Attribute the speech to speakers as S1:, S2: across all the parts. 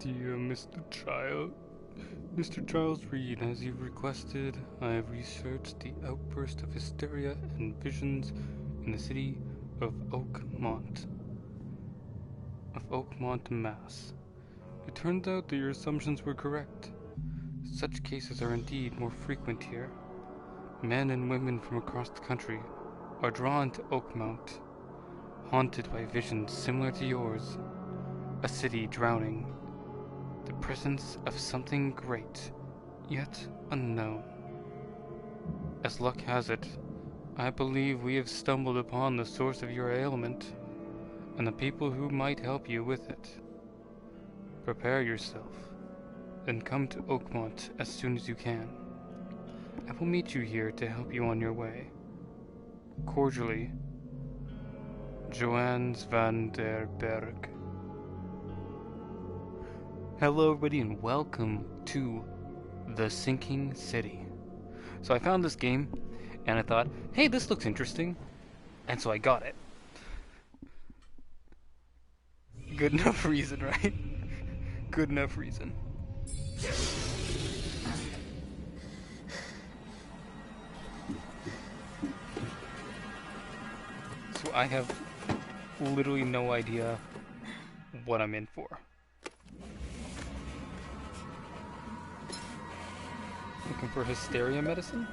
S1: Dear Mr. Charles Reed, as you've requested, I have researched the outburst of hysteria and visions in the city of Oakmont, Mass. It turns out that your assumptions were correct. Such cases are indeed more frequent here. Men and women from across the country are drawn to Oakmont, haunted by visions similar to yours. A city drowning. The presence of something great, yet unknown. As luck has it, I believe we have stumbled upon the source of your ailment, and the people who might help you with it. Prepare yourself, and come to Oakmont as soon as you can. I will meet you here to help you on your way. Cordially, Johannes van der Berg. Hello everybody and welcome to The Sinking City. So I found this game and I thought, hey, this looks interesting, and so I got it. Good enough reason, right? Good enough reason. So I have literally no idea what I'm in for. Looking for hysteria medicine?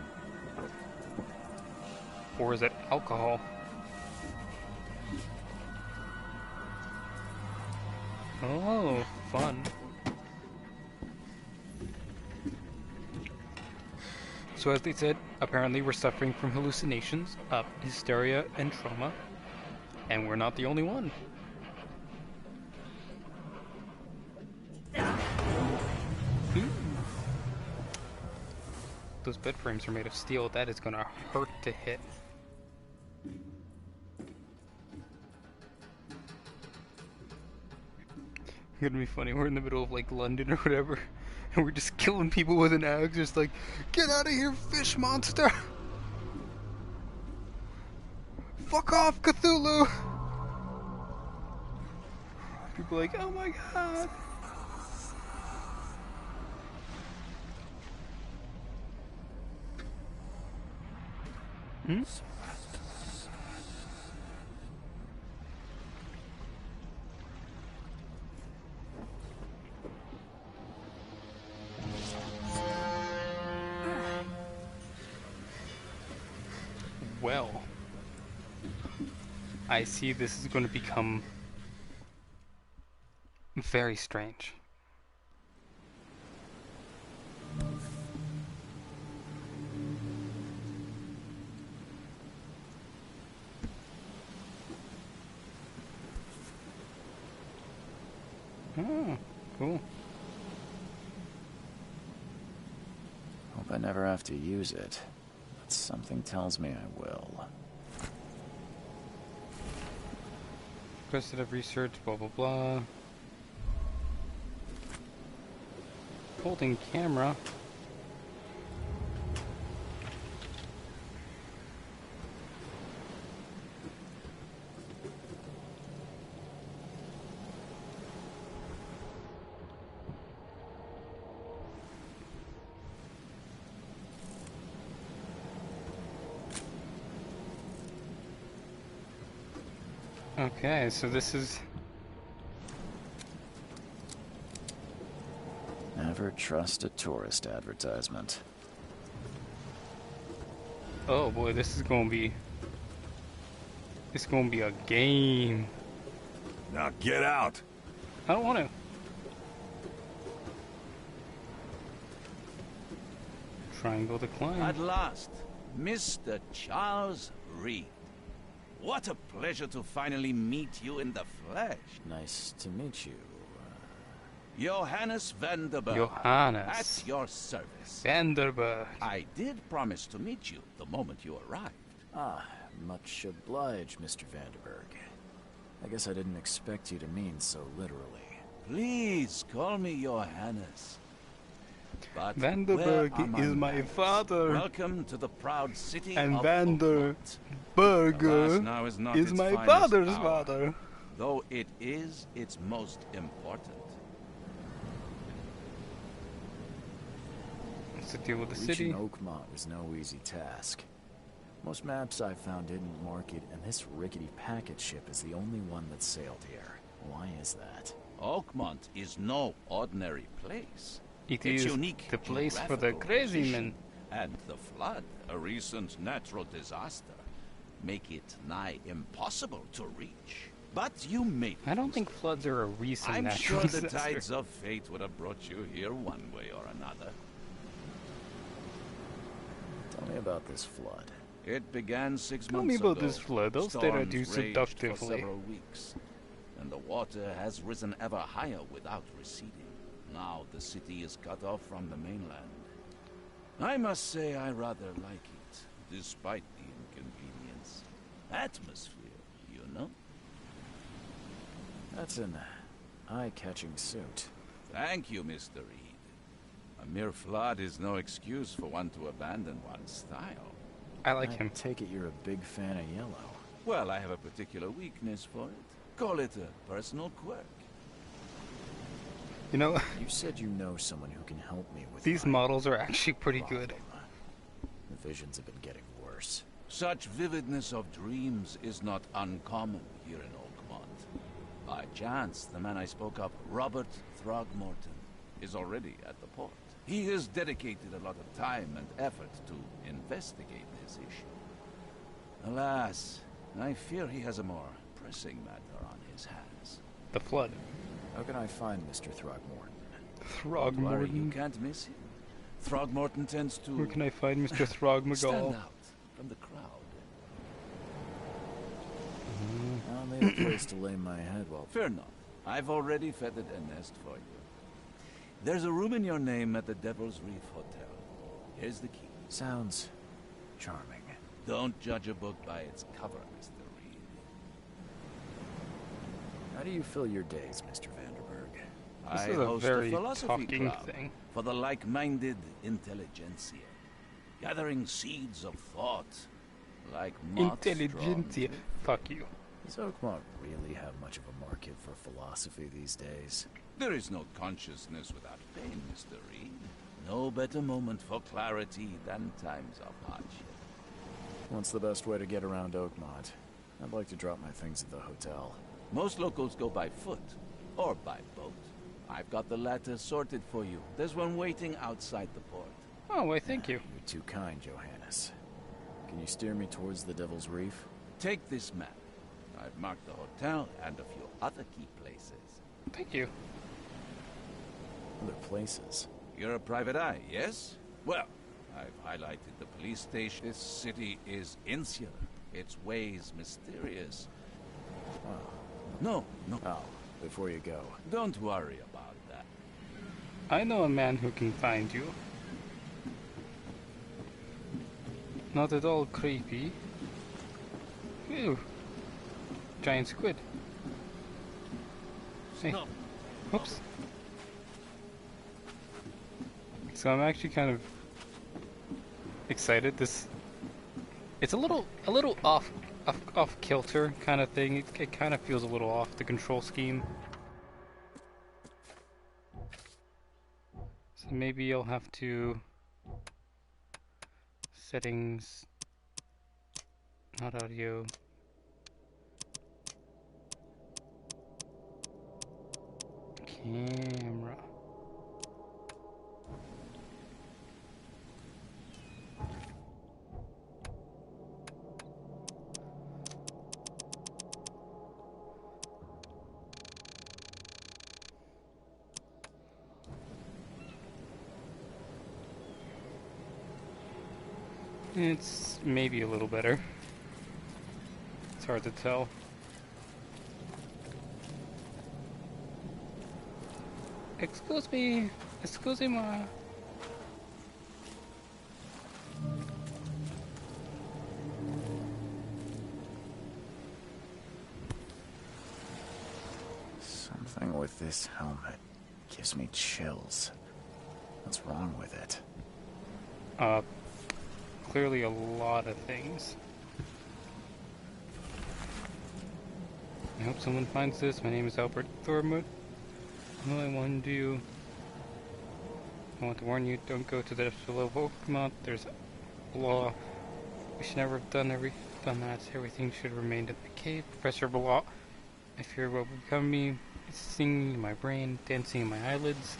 S1: Or is it alcohol? Oh, fun. So as they said, apparently we're suffering from hallucinations, hysteria, and trauma. And we're not the only one. Those bed frames are made of steel. That is gonna hurt to hit. It's gonna be funny. We're in the middle of like London or whatever, and we're just killing people with an axe. Just like, get out of here, fish monster! Fuck off, Cthulhu! People are like, oh my god. Hmm? Well, I see this is going to become very strange. Oh, cool.
S2: Hope I never have to use it, but something tells me I will.
S1: Requested of research, blah blah blah. Holding camera. Okay, so this is...
S2: Never trust a tourist advertisement.
S1: Oh boy, this is gonna be... It's gonna be a game.
S3: Now get out!
S1: I don't want to. Triangle to climb.
S4: At last, Mr. Charles Reed. What a pleasure to finally meet you in the flesh.
S2: Nice to meet you.
S4: Johannes van der Berg.
S1: Johannes
S4: At your service.
S1: van der Berg.
S4: I did promise to meet you the moment you arrived.
S2: Ah, much obliged, Mr. Vanderberg. I guess I didn't expect you to mean so literally.
S4: Please call me Johannes. But
S1: Vanderberg
S4: where are
S1: is my
S4: manners?
S1: father.
S4: Welcome to the proud city
S1: And
S4: of
S1: Vanderberg
S4: Oakmont. Alas, now is not its
S1: my
S4: finest
S1: father's
S4: hour,
S1: father.
S4: though it is its most important.
S1: to deal with the
S2: Reaching
S1: city.
S2: Oakmont was no easy task. Most maps I found didn't mark it, and this rickety packet ship is the only one that sailed here. Why is that?
S4: Oakmont is no ordinary place.
S1: It
S4: Its
S1: is
S4: unique
S1: the place for the
S4: geographical
S1: crazy
S4: position
S1: men.
S4: and the flood, a recent natural disaster, make it nigh impossible to reach. But you may.
S1: I don't think floods are a recent
S4: I'm
S1: natural
S4: sure the
S1: disaster.
S4: tides of fate would have brought you here one way or another.
S2: Tell me about this flood.
S4: It began 6
S1: Tell
S4: months
S1: me
S4: ago.
S1: about this flood. I'll stare at you
S4: Storms raged
S1: seductively.
S4: for several weeks, and the water has risen ever higher without receding. Now the city is cut off from the mainland. I must say I rather like it, despite the inconvenience. Atmosphere, you know?
S2: That's an eye-catching suit.
S4: Thank you, Mr. Reed. A mere flood is no excuse for one to abandon one's style.
S1: I like him.
S2: Take it you're a big fan of yellow.
S4: Well, I have a particular weakness for it. Call it a personal quirk.
S1: You know,
S2: You said you know someone who can help me with
S1: these
S2: my
S1: models are actually pretty good.
S2: problem. The visions have been getting worse.
S4: Such vividness of dreams is not uncommon here in Oakmont. By chance, the man I spoke of, Robert Throgmorton, is already at the port. He has dedicated a lot of time and effort to investigate this issue. Alas, I fear he has a more pressing matter on his hands.
S1: The flood.
S2: How can I find Mr. Throgmorton?
S4: Don't worry, you
S1: Throgmorton.
S4: can't miss him. Throgmorton tends to
S1: Where can I find Mr.
S4: stand
S1: Throgmagall?
S4: out from the crowd.
S2: I'll need a place to lay my head while...
S4: Fear not. I've already feathered a nest for you. There's a room in your name at the Devil's Reef Hotel. Here's the key.
S2: Sounds charming.
S4: Don't judge a book by its cover, Mr. Reed.
S2: How do you fill your days, Mr. Vanderberg?
S1: This
S4: I
S1: is a
S4: host
S1: very
S4: philosophy
S1: talking
S4: club
S1: thing.
S4: for the like-minded intelligentsia, gathering seeds of thought like moths drawn
S1: Intelligentsia.
S4: to-
S1: Fuck you.
S2: Does Oakmont really have much of a market for philosophy these days?
S4: There is no consciousness without pain, Mr. Reed. No better moment for clarity than times of hardship.
S2: What's the best way to get around Oakmont? I'd like to drop my things at the hotel.
S4: Most locals go by foot or by boat. I've got the latter sorted for you. There's one waiting outside the port.
S1: Oh, why, thank you.
S2: You're too kind, Johannes. Can you steer me towards the Devil's Reef?
S4: Take this map. I've marked the hotel and a few other key places.
S1: Thank you.
S2: Other places.
S4: You're a private eye, yes? Well, I've highlighted the police station. This city is insular. Its ways mysterious. No,
S2: Oh, before you go.
S4: don't worry about that.
S1: I know a man who can find you. Not at all creepy. Ew. Giant squid. Hey. Oops. So I'm actually kind of excited. It's a little off kilter kind of thing. It kind of feels a little off the control scheme. So maybe I'll have to settings, not audio. Camera. It's maybe a little better. It's hard to tell. Excuse me. Excusez-moi.
S2: Something with this helmet gives me chills. What's wrong with it?
S1: Clearly a lot of things. I hope someone finds this. My name is Albert Thormwood. All I want to do I want to warn you, don't go to the depths below Oakmont. There's a law. We should never have done that. Everything should have remained in the cave. Professor Blah. I fear what will become of me. It's singing in my brain, dancing in my eyelids.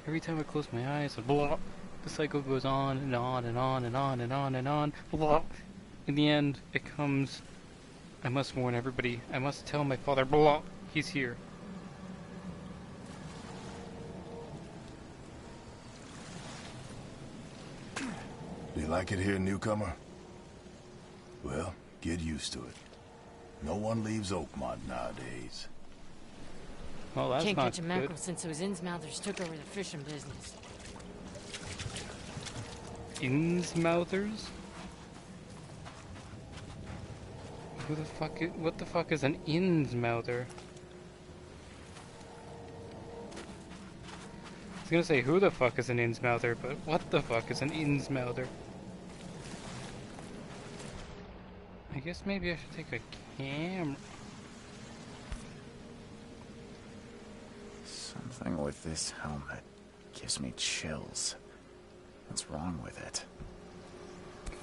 S1: Every time I close my eyes, blah. The cycle goes on and on and on and on and on and on. Blah. In the end, it comes. I must warn everybody. I must tell my father. Blah. He's here.
S3: Do you like it here, newcomer? Well, get used to it. No one leaves Oakmont nowadays.
S1: Well, that's
S5: Can't
S1: not
S5: catch a mackerel
S1: good.
S5: since those Innsmouthers took over the fishing business.
S1: Innsmouthers? What the fuck is an Innsmouther? I was gonna say who the fuck is an Innsmouther, but what the fuck is an Innsmouther? I guess maybe I should take a camera.
S2: Something with this helmet gives me chills. What's wrong with it?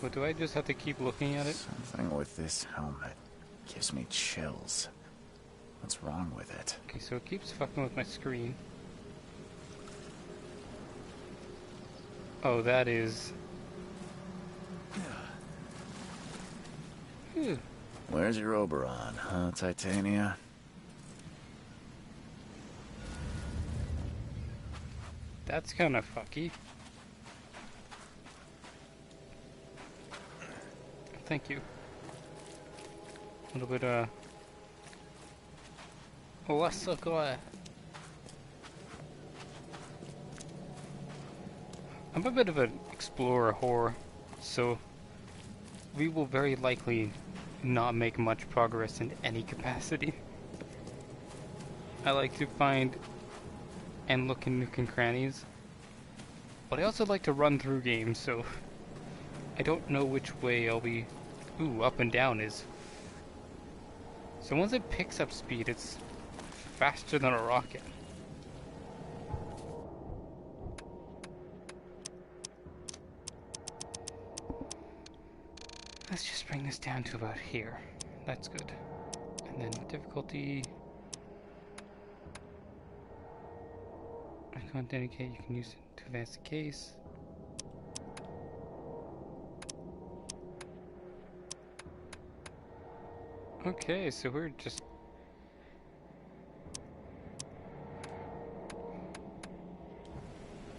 S1: Well, do I just have to keep looking at it?
S2: Something with this helmet gives me chills. What's wrong with it?
S1: Okay, so it keeps fucking with my screen. Oh, that is... Phew.
S2: Where's your Oberon, huh, Titania?
S1: That's kind of fucky. Thank you. A little bit, less of I'm a bit of an explorer whore, so we will very likely not make much progress in any capacity. I like to find and look in nook and crannies, but I also like to run through games, so I don't know which way I'll be. Ooh, up and down is. So once it picks up speed, it's faster than a rocket. Let's just bring this down to about here. That's good. And then difficulty. I can't indicate you can use it to advance the case. Okay, so we're just...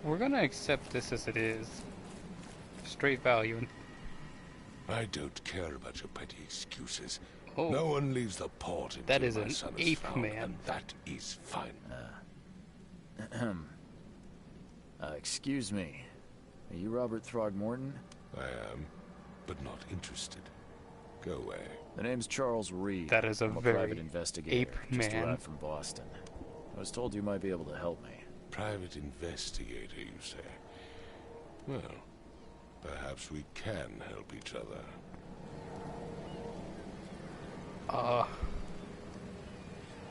S1: We're gonna accept this as it is. Straight value.
S6: I don't care about your petty excuses.
S1: Oh,
S6: No one leaves the port until
S1: that is
S6: my
S1: an
S6: son is
S1: ape
S6: found,
S1: man.
S6: and that is fine.
S2: Excuse me. Are you Robert Throgmorton?
S6: I am, but not interested. Go away.
S2: The name's Charles Reed.
S1: That is a
S2: I'm
S1: very
S2: private investigator,
S1: ape
S2: just
S1: man.
S2: arrived from Boston. I was told you might be able to help me.
S6: Private investigator, you say? Well, perhaps we can help each other.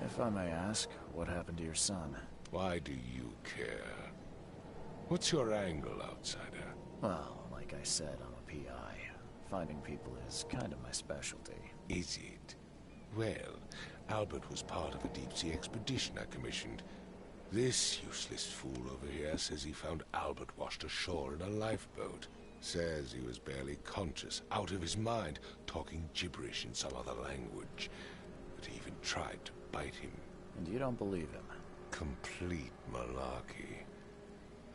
S2: If I may ask, what happened to your son?
S6: Why do you care? What's your angle, outsider?
S2: Well, like I said, I'm a PI. Finding people is kind of my specialty.
S6: Is it? Well, Albert was part of a deep-sea expedition I commissioned. This useless fool over here says he found Albert washed ashore in a lifeboat. Says he was barely conscious, out of his mind, talking gibberish in some other language. But he even tried to bite him.
S2: And you don't believe him?
S6: Complete malarkey.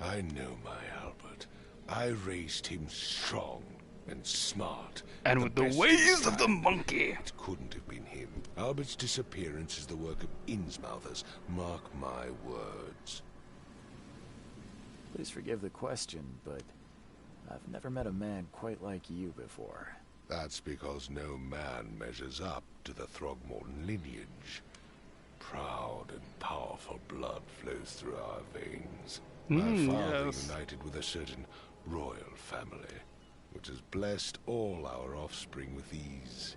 S6: I know my Albert. I raised him strong and smart.
S1: and with the
S6: best
S1: ways of the
S6: design.
S1: monkey.
S6: It couldn't have been him. Albert's disappearance is the work of Innsmouthers. Mark my words.
S2: Please forgive the question, but I've never met a man quite like you before.
S6: That's because no man measures up to the Throgmorton lineage. Proud and powerful blood flows through our veins. My father
S1: yes.
S6: united with a certain royal family, which has blessed all our offspring with these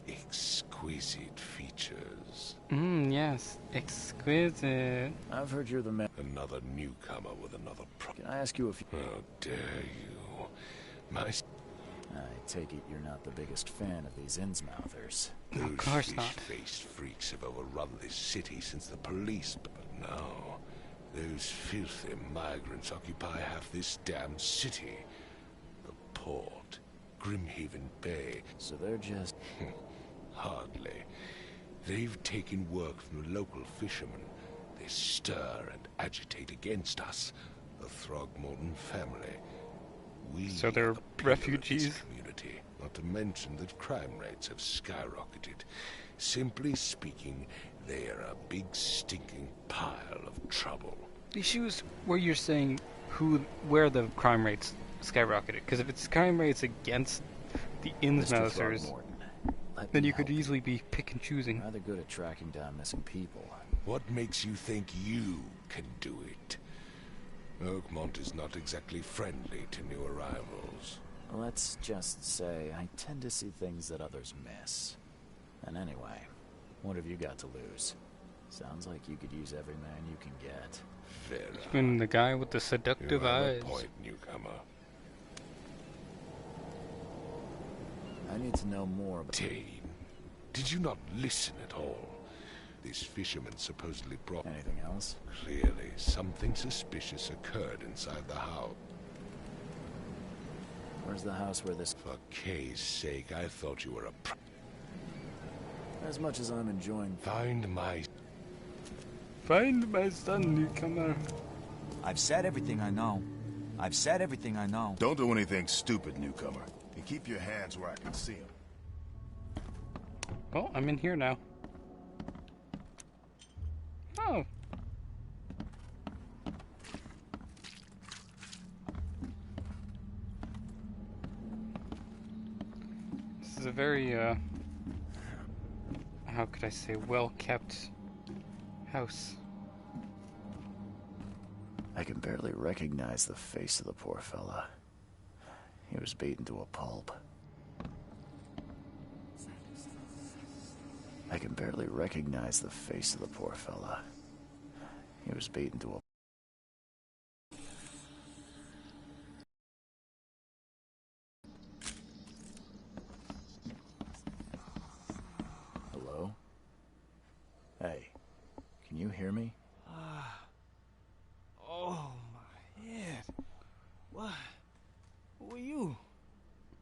S6: Exquisite features.
S1: Yes. Exquisite.
S2: I've heard you're the man.
S6: Another newcomer with another
S2: Can I ask you a few...
S6: How dare you? My...
S2: I take it you're not the biggest fan of these Innsmouthers.
S6: Those
S1: Of course not.
S6: fish-faced freaks have overrun this city since the police, but now those filthy migrants occupy half this damn city. The port, Grimhaven Bay.
S2: So they're just...
S6: Hardly. They've taken work from the local fishermen. They stir and agitate against us, the Throgmorton family. We
S1: So they're
S6: are the pillar of this
S1: refugees?
S6: community, not to mention that crime rates have skyrocketed. Simply speaking, they are a big stinking pile of trouble.
S1: The issue is where you're saying where the crime rates skyrocketed. Because if it's crime rates against the
S2: Mr.
S1: Innsmouthers,
S2: Throgmorton, let
S1: then
S2: me
S1: you could
S2: help
S1: easily be pick and choosing.
S2: Rather good at tracking down missing people.
S6: What makes you think you can do it? Oakmont is not exactly friendly to new arrivals.
S2: Let's just say I tend to see things that others miss. And anyway, what have you got to lose? Sounds like you could use every man you can get.
S6: Fair
S1: Even the guy with the
S6: You
S1: seductive
S6: have a
S1: eyes.
S6: point, newcomer.
S2: I need to know more about...
S6: Dane, did you not listen at all? This fisherman supposedly brought...
S2: Anything else?
S6: Clearly, something suspicious occurred inside the house.
S2: Where's the house where this...
S6: For Kay's sake, I thought you were a...
S2: As much as I'm enjoying...
S6: Find my...
S1: Find my son, newcomer.
S7: I've said everything I know. I've said everything I know.
S3: Don't do anything stupid, newcomer. And keep your hands where I can see them.
S1: Well, I'm in here now. Oh. This is a very, how could I say, well-kept house.
S2: I can barely recognize the face of the poor fella. He was beaten to a pulp. I can barely recognize the face of the poor fella. He was beaten to a... Hello? Hey, can you hear me?
S8: Oh, my head. What? Who are you?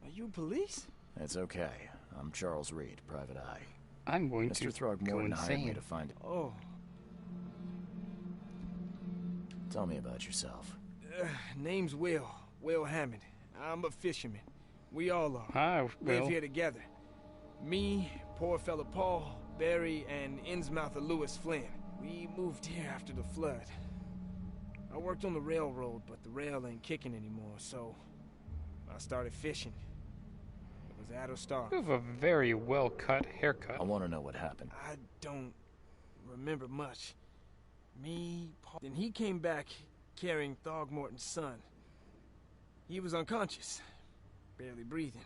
S8: Are you police?
S2: It's okay. I'm Charles Reed, Private Eye.
S1: I'm going
S2: Mr.
S1: to go
S2: Throgmorton hired me
S1: insane.
S2: to find...
S8: Oh,
S2: Tell me about yourself.
S8: name's Will. Will Hammond. I'm a fisherman. We all are.
S1: Hi,
S8: Live
S1: Will.
S8: here together. Me, poor fella Paul, Barry, and Innsmouther Lewis Flynn. We moved here after the flood. I worked on the railroad, but the rail ain't kicking anymore, so I started fishing. It was at a start.
S1: You have a very well-cut haircut.
S2: I want to know what happened.
S8: I don't remember much. Me, Paul... Then he came back carrying Throgmorton's son. He was unconscious, barely breathing.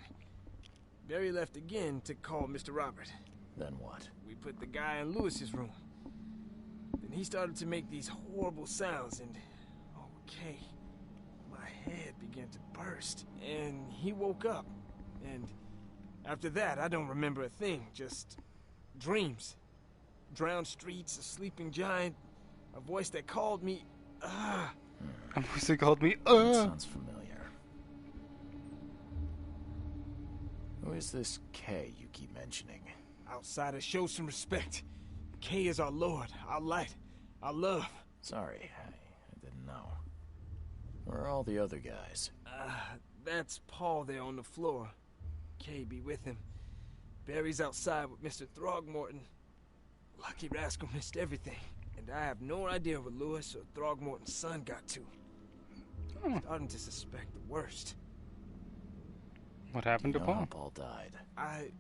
S8: Barry left again to call Mr. Robert.
S2: Then what?
S8: We put the guy in Lewis's room. Then he started to make these horrible sounds and... Okay, my head began to burst, and he woke up. And after that, I don't remember a thing, just dreams. Drowned streets, a sleeping giant, a voice that called me,
S1: A voice that called me,
S2: That sounds familiar. Who is this K you keep mentioning?
S8: Outsiders, show some respect. K is our lord, our light, our love.
S2: Sorry, I didn't know. Where are all the other guys?
S8: That's Paul there on the floor. K be with him. Barry's outside with Mr. Throgmorton. Lucky rascal missed everything. And I have no idea what Lewis or Throgmorton's son got to. I'm starting to suspect the worst.
S1: What happened
S2: You
S1: to
S2: know how
S1: Paul?
S2: Paul died.
S8: I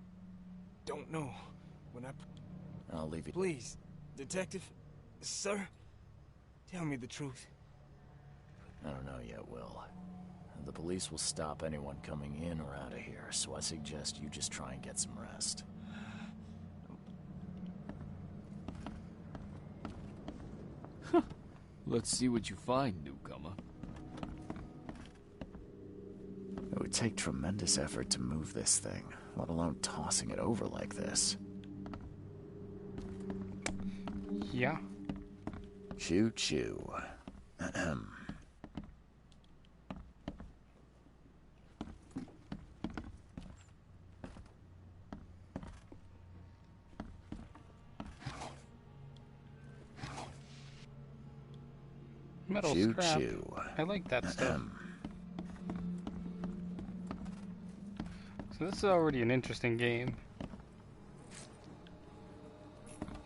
S8: don't know. When I...
S2: I'll leave you.
S8: Please, detective, sir, tell me the truth.
S2: I don't know yet, Will. The police will stop anyone coming in or out of here, so I suggest you just try and get some rest.
S9: Let's see what you find, newcomer.
S2: It would take tremendous effort to move this thing, let alone tossing it over like this.
S1: Yeah.
S2: Choo-choo.
S1: Metal scrap. I like that stuff. So this is already an interesting game.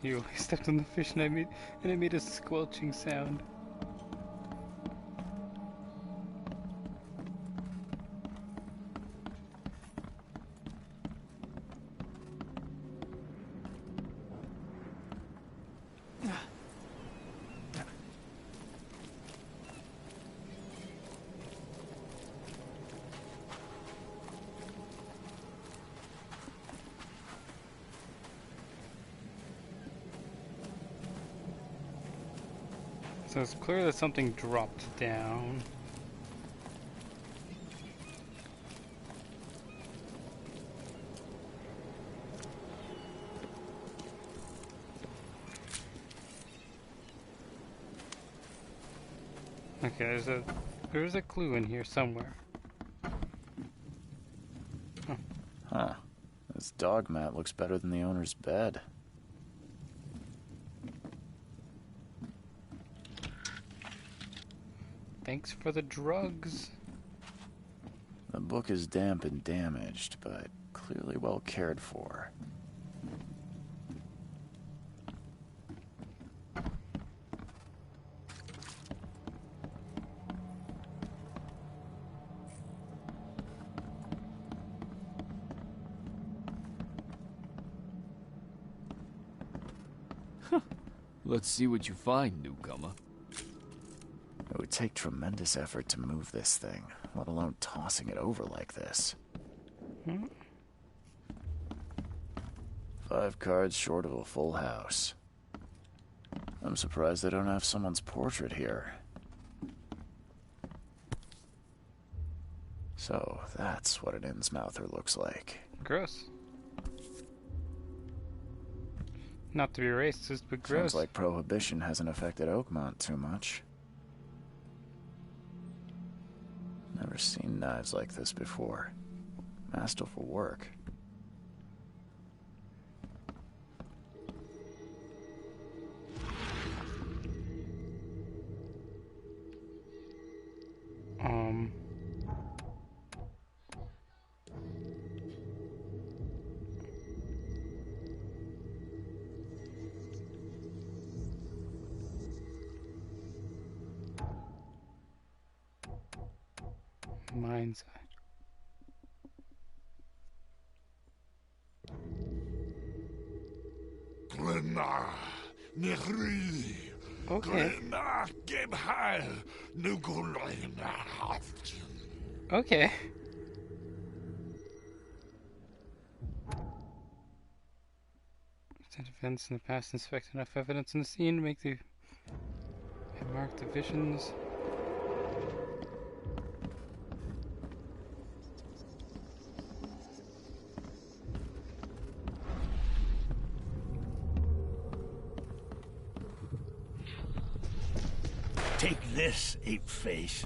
S1: I stepped on the fish and it made a squelching sound. So it's clear that something dropped down. Okay, there's a clue in here somewhere.
S2: Huh. This dog mat looks better than the owner's bed.
S1: Thanks for the drugs.
S2: The book is damp and damaged, but clearly well cared for.
S9: Let's see what you find, newcomer.
S2: It would take tremendous effort to move this thing, let alone tossing it over like this. 5 cards short of a full house. I'm surprised they don't have someone's portrait here. So, that's what an Innsmouther looks like.
S1: Gross. Not to be racist, but gross.
S2: Sounds like Prohibition hasn't affected Oakmont too much. Never seen knives like this before. Masterful work.
S1: Mind's eye. Okay. Okay. Present events in the past, inspect enough evidence in the scene to make the and mark the visions.
S10: Take this, ape face.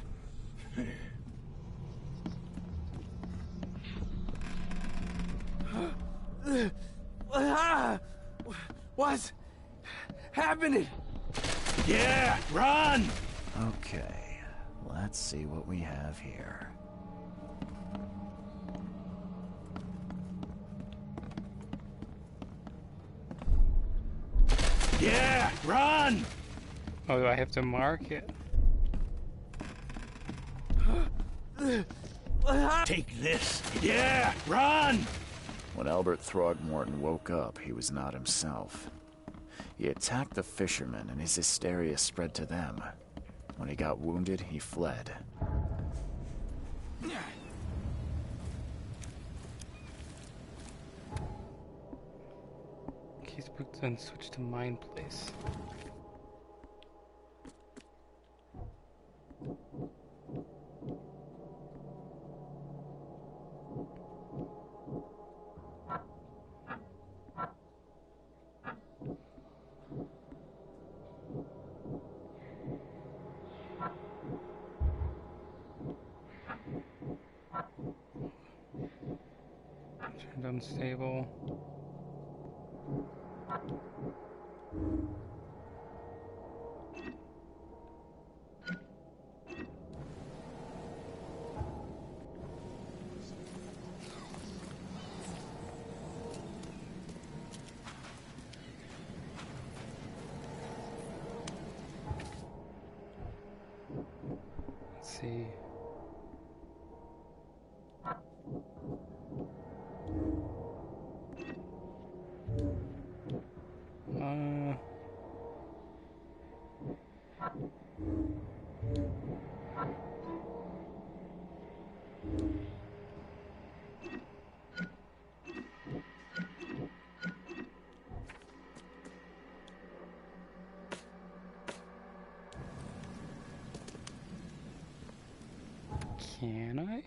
S8: What's happening?
S10: Yeah, run!
S2: Okay, let's see what we have here.
S10: Yeah, run!
S1: Oh, do I have to mark it?
S10: Take this. Yeah, run!
S2: When Albert Throgmorton woke up, he was not himself. He attacked the fishermen, and his hysteria spread to them. When he got wounded, he fled.
S1: Case book then switch to Mind Place. and unstable. Let's see. Can I?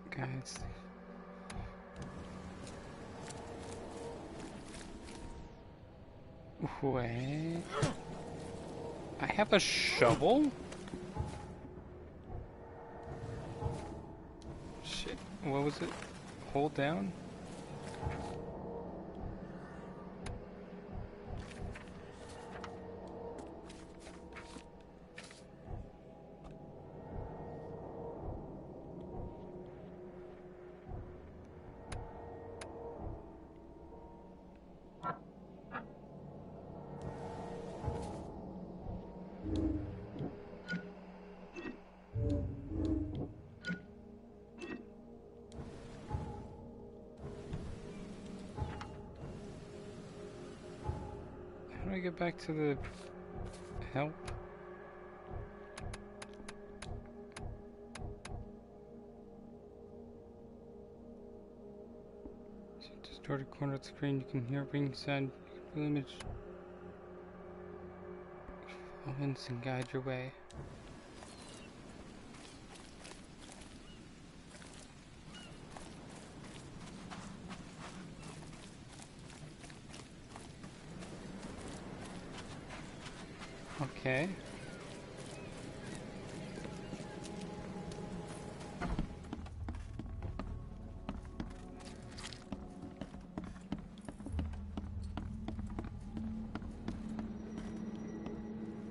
S1: Guys. Wait. I have a shovel? Shit. What was it? Hold down? How do I get back to the help? Distorted corner of the screen, you can hear ring sound, you can image. Follow hints and guide your way. Okay.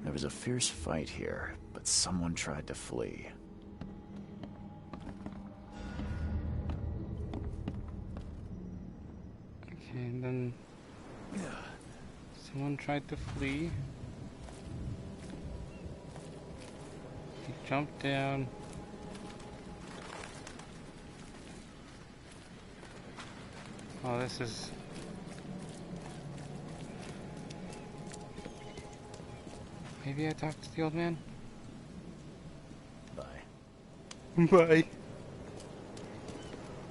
S2: There was a fierce fight here, but someone tried to flee.
S1: Okay, and then someone tried to flee. He jumped down. Oh, this is... Maybe I talked to the old man?
S2: Bye.
S1: Bye.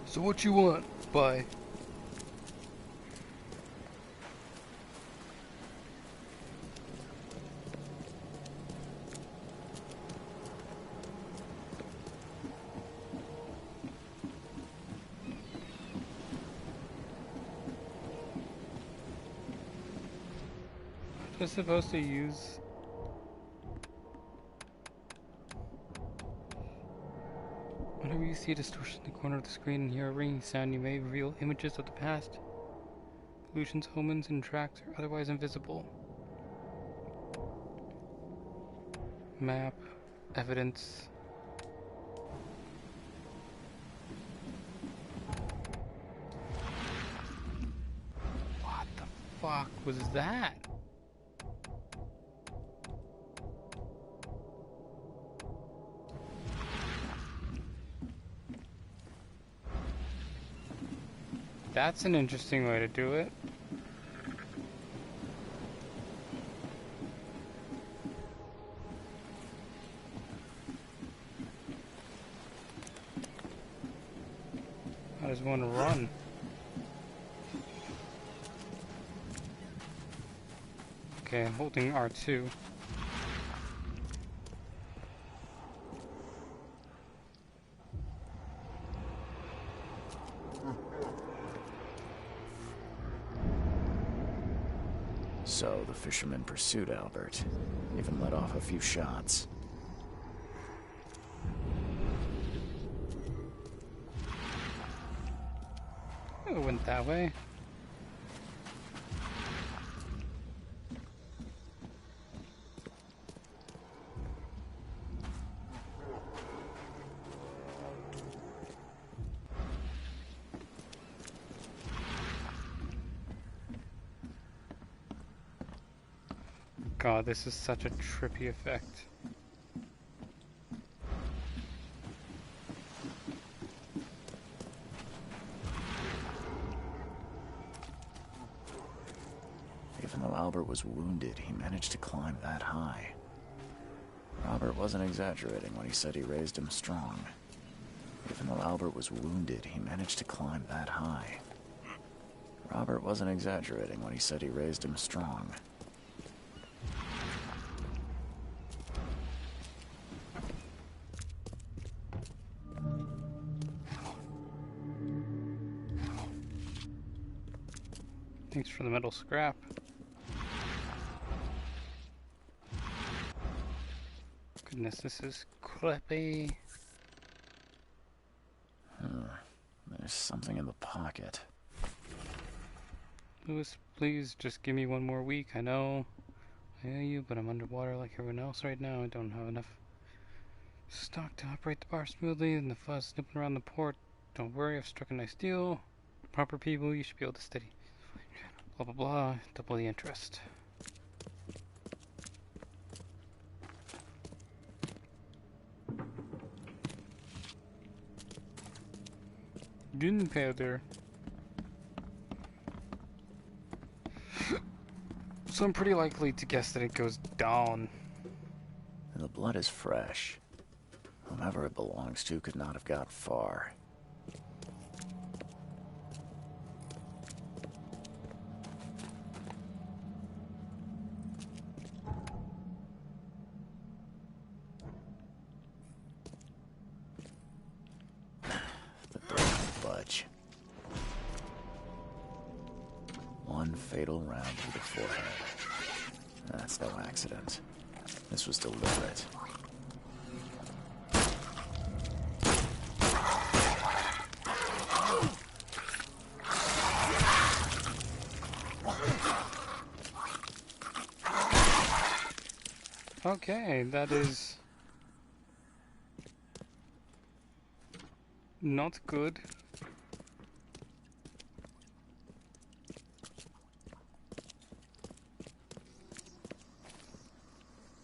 S1: So what you want? Bye. Was supposed to use whenever you see a distortion in the corner of the screen and hear a ringing sound, you may reveal images of the past. Illusions, omens, and tracks are otherwise invisible. Map, evidence. What the fuck was that? That's an interesting way to do it. How does one run? Okay, I'm holding R2.
S2: So the fisherman pursued Albert, even let off a few shots.
S1: It went that way. God, this is such a trippy effect.
S2: Even though Albert was wounded, he managed to climb that high. Robert wasn't exaggerating when he said he raised him strong. Even though Albert was wounded, he managed to climb that high. Robert wasn't exaggerating when he said he raised him strong.
S1: Thanks for the metal scrap. Goodness, this is creepy.
S2: There's something in the pocket.
S1: Lewis, please just give me one more week. I know you, but I'm underwater like everyone else right now. I don't have enough stock to operate the bar smoothly, and the fuzz snipping around the port. Don't worry, I've struck a nice deal. Proper people, you should be able to steady. Blah blah blah, double the interest. Gunpowder. So I'm pretty likely to guess that it goes down.
S2: The blood is fresh. Whomever it belongs to could not have got far. The door won't budge. One fatal round through the forehead. That's no accident. This was deliberate.
S1: Okay, that is not good.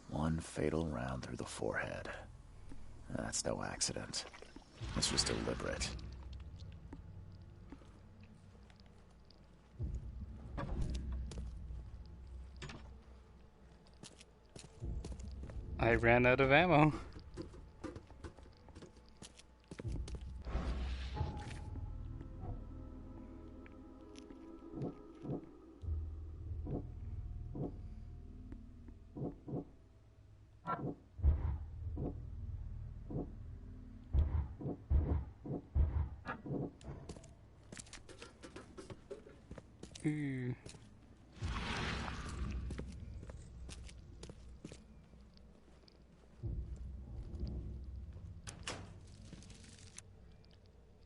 S2: One fatal round through the forehead. That's no accident. This was deliberate.
S1: I ran out of ammo. Ooh.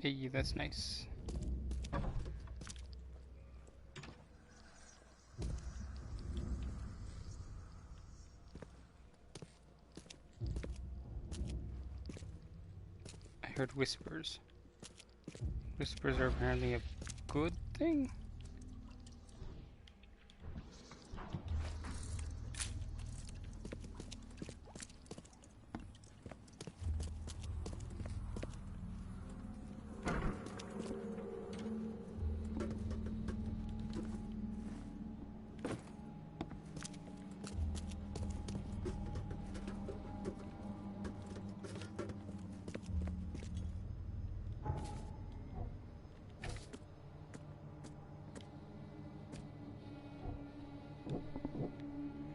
S1: Hey, that's nice. I heard whispers. Whispers are apparently a good thing?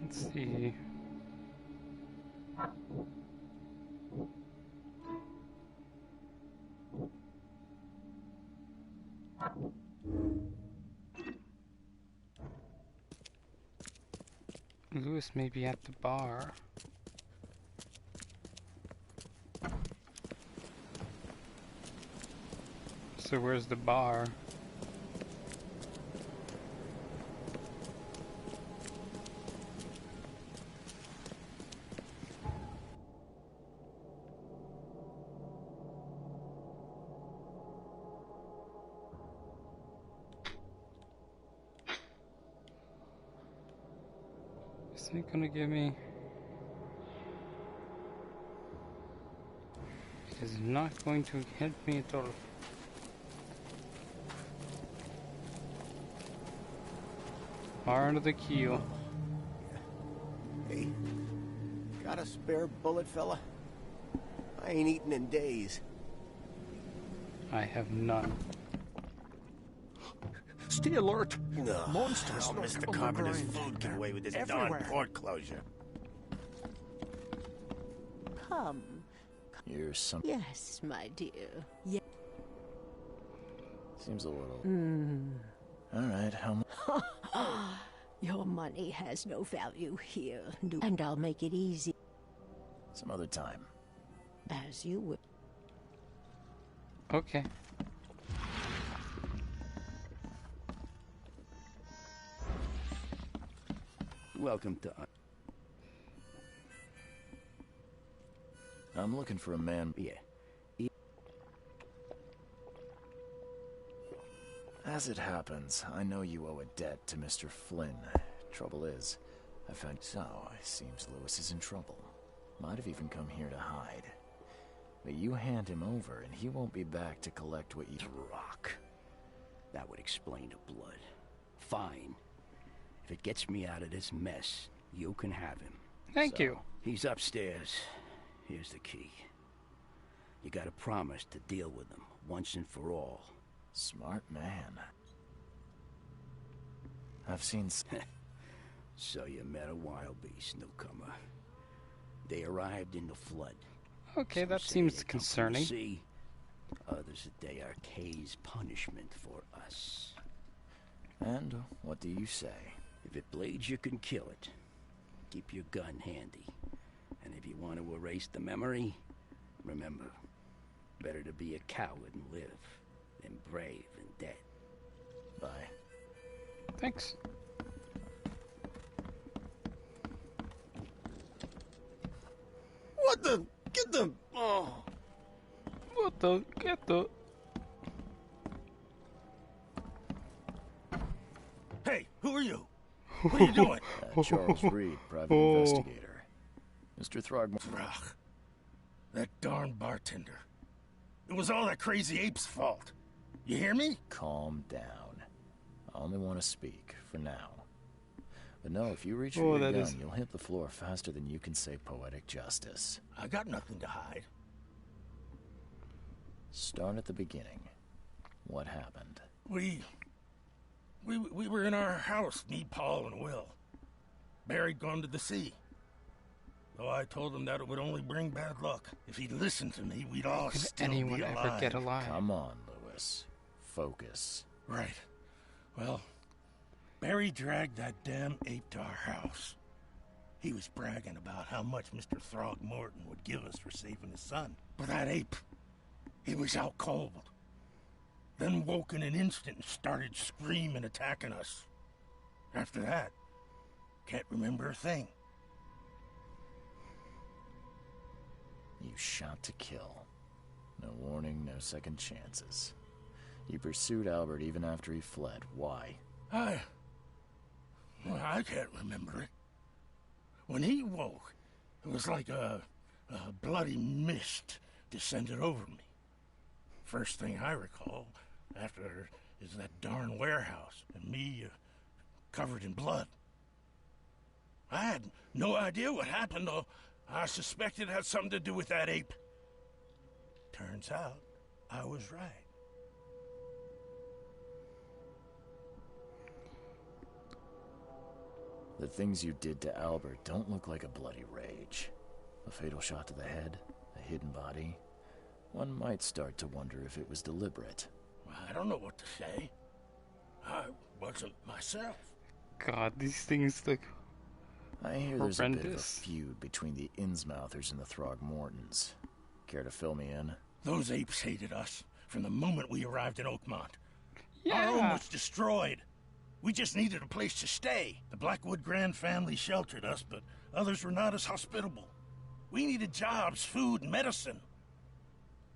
S1: Let's see. Lewis may be at the bar. So where's the bar? Is it gonna give me? It is not going to help me at all. Far under the keel.
S11: Hey, got a spare bullet, fella? I ain't eaten in days.
S1: I have none.
S10: Stay alert.
S11: No.
S10: Monsters.
S11: Oh, Mr. Carpenter's food get away with this darn port closure.
S12: Come.
S2: You're some...
S12: Yes, my dear. Yes.
S2: Seems a little... All right, how much?
S12: Your money has no value here, and I'll make it easy.
S2: Some other time.
S12: As you would.
S1: Okay.
S10: Welcome to...
S2: I'm looking for a man...
S10: Yeah.
S2: As it happens, I know you owe a debt to Mr. Flynn. Trouble is, I found... So, it seems Lewis is in trouble. Might have even come here to hide. But you hand him over, and he won't be back to collect what you...
S10: Rock. That would explain the blood. Fine. If it gets me out of this mess, you can have him.
S1: Thank you.
S10: He's upstairs. Here's the key. You gotta promise to deal with him once and for all.
S2: Smart man. I've seen...
S10: So you met a wild beast, newcomer. They arrived in the flood.
S1: Okay,
S10: Some
S1: that
S10: say
S1: seems
S10: they come from
S1: concerning.
S10: the sea. Others that they are Kay's punishment for us.
S2: And what do you say?
S10: If it bleeds, you can kill it. Keep your gun handy. And if you want to erase the memory, remember, better to be a coward and live than brave and dead.
S2: Bye.
S1: Thanks.
S8: What the? Get the... Oh.
S1: What the? Get the...
S10: Hey, who are you? What are you doing?
S2: Charles Reed, private investigator. Mr. Throgmorton.
S10: Ugh, that darn bartender. It was all that crazy ape's fault. You hear me?
S2: Calm down. I only want to speak, for now. But no, if you reach for your gun, you'll hit the floor faster than you can say poetic justice.
S10: I got nothing to hide.
S2: Start at the beginning. What happened?
S10: We were in our house, me, Paul, and Will. Barry'd gone to the sea. Though I told him that it would only bring bad luck. If he'd listened to me, we'd all still be alive.
S1: Ever get alive?
S2: Come on, Lewis. Focus.
S10: Right. Well, Barry dragged that damn ape to our house. He was bragging about how much Mr. Throgmorton would give us for saving his son. But that ape, he was out cold. Then woke in an instant and started screaming, attacking us. After that, can't remember a thing.
S2: You shot to kill. No warning, no second chances. You pursued Albert even after he fled. Why?
S10: I can't remember it. When he woke, it was like a bloody mist descended over me. First thing I recall after is that darn warehouse and me covered in blood. I had no idea what happened, though. I suspected it had something to do with that ape. Turns out, I was right.
S2: The things you did to Albert don't look like a bloody rage. A fatal shot to the head, a hidden body. One might start to wonder if it was deliberate.
S10: I don't know what to say. I wasn't myself.
S1: God, these things look
S2: I hear there's a bit of a
S1: horrendous.
S2: feud between the Innsmouthers and the Throgmortons. Care to fill me in?
S10: Those apes hated us from the moment we arrived in Oakmont.
S1: Yeah.
S10: Our home was destroyed. We just needed a place to stay. The Blackwood Grand family sheltered us, but others were not as hospitable. We needed jobs, food, and medicine.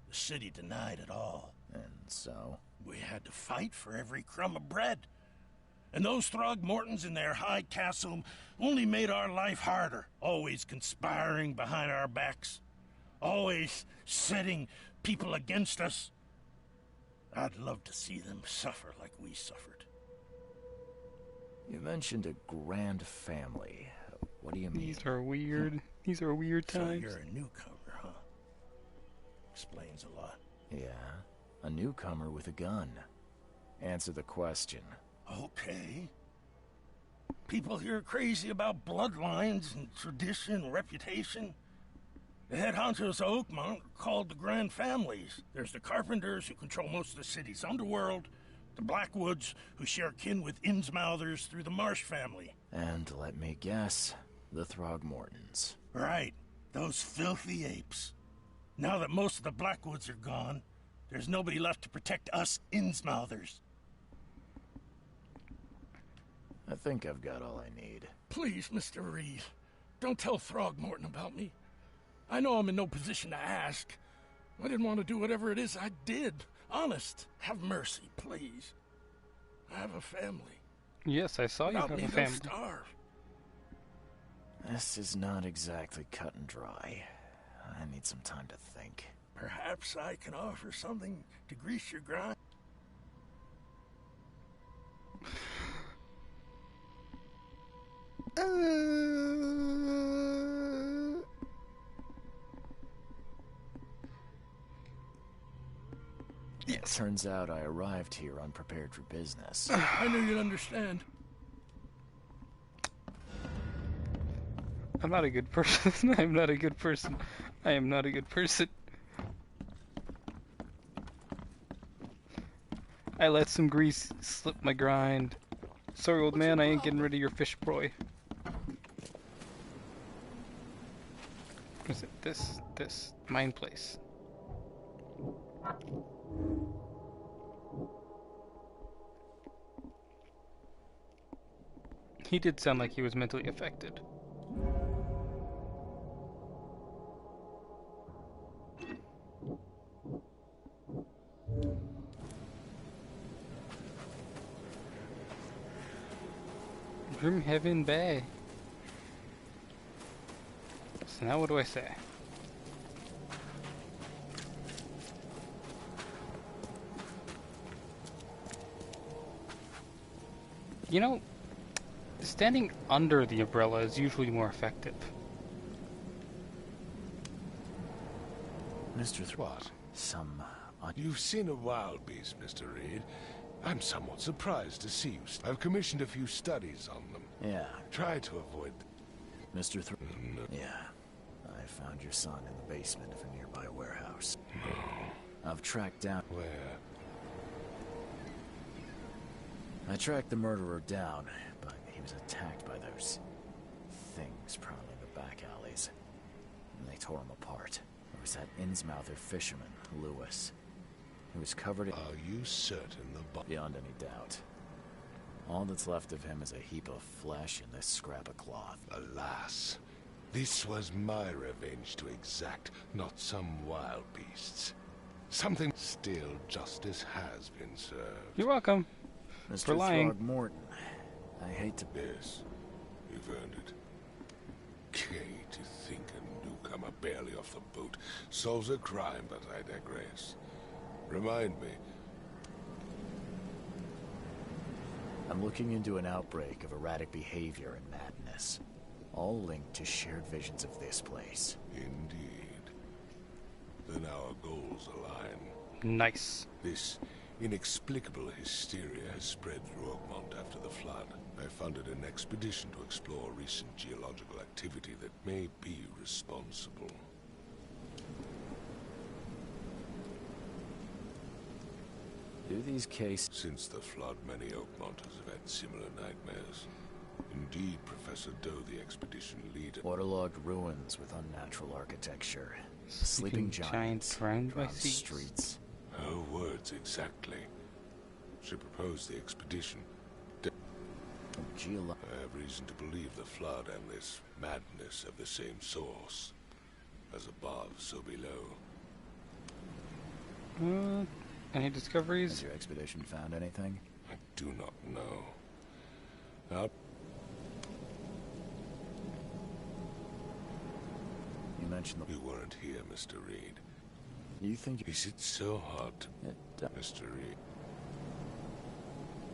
S10: The city denied it all.
S2: And so?
S10: We had to fight for every crumb of bread. And those Throgmortons in their high castle only made our life harder, always conspiring behind our backs, always setting people against us. I'd love to see them suffer like we suffered.
S2: You mentioned a grand family. What do you mean?
S1: These are weird. These are weird
S10: So
S1: times.
S10: you're a newcomer, huh? Explains a lot.
S2: Yeah, a newcomer with a gun. Answer the question.
S10: Okay. People here are crazy about bloodlines and tradition and reputation. The head honchos of Oakmont are called the Grand Families. There's the Carpenters, who control most of the city's underworld, the Blackwoods, who share kin with Innsmouthers through the Marsh family.
S2: And let me guess, the Throgmortons.
S10: Right, those filthy apes. Now that most of the Blackwoods are gone, there's nobody left to protect us Innsmouthers.
S2: I think I've got all I need.
S10: Please, Mr. Reed, don't tell Throgmorton about me. I know I'm in no position to ask. I didn't want to do whatever it is I did. Honest, have mercy, please. I have a family.
S1: Yes, I saw you
S10: Without
S1: have
S10: me,
S1: a
S10: they'll
S1: family.
S10: starve.
S2: This is not exactly cut and dry. I need some time to think.
S10: Perhaps I can offer something to grease your grind.
S2: It turns out I arrived here unprepared for business.
S10: I knew you'd understand.
S1: I'm not a good person. I'm not a good person. I am not a good person. I let some grease slip my grind. Sorry, old man, I ain't getting rid of your fish boy. Is it this? Mine place. He did sound like he was mentally affected. Grimhaven Bay. So now what do I say? You know, standing under the umbrella is usually more effective.
S2: Mr.
S6: What?
S2: Some...
S6: You've seen a wild beast, Mr. Reed. I'm somewhat surprised to see you. I've commissioned a few studies on them.
S2: Yeah.
S6: Try to avoid...
S2: Mr. Yeah. I found your son in the basement of a nearby warehouse.
S6: No.
S2: I've tracked down...
S6: Where?
S2: I tracked the murderer down, but he was attacked by those things prowling the back alleys. And they tore him apart. There was that Innsmouther fisherman, Lewis. He was covered in...
S6: Are you certain the
S2: Beyond any doubt. All that's left of him is a heap of flesh and this scrap of cloth.
S6: Alas, this was my revenge to exact, not some wild beast's. Something still, justice has been served.
S1: You're welcome.
S2: Mr.
S1: For lying.
S2: Throgmorton, I hate to...
S6: Yes, you've earned it. Gay to think a newcomer barely off the boat solves a crime, but I digress. Remind me.
S2: I'm looking into an outbreak of erratic behavior and madness, all linked to shared visions of this place.
S6: Indeed. Then our goals align.
S1: Nice.
S6: This inexplicable hysteria has spread through Oakmont after the flood. I funded an expedition to explore recent geological activity that may be responsible.
S2: Do these cases...
S6: Since the flood, many Oakmonters have had similar nightmares. Indeed, Professor Doe, the expedition leader...
S2: Waterlogged ruins with unnatural architecture. Sleeping giants
S1: drowned by
S2: drowned
S1: seas.
S2: streets.
S6: Her words exactly. She proposed the expedition. I have reason to believe the flood and this madness have the same source. As above, so below.
S1: Any discoveries?
S2: Has your expedition found anything?
S6: I do not know.
S2: mention the...
S6: You weren't here, Mr. Reed.
S2: You think...
S6: Is it so hard, Mr. Reed?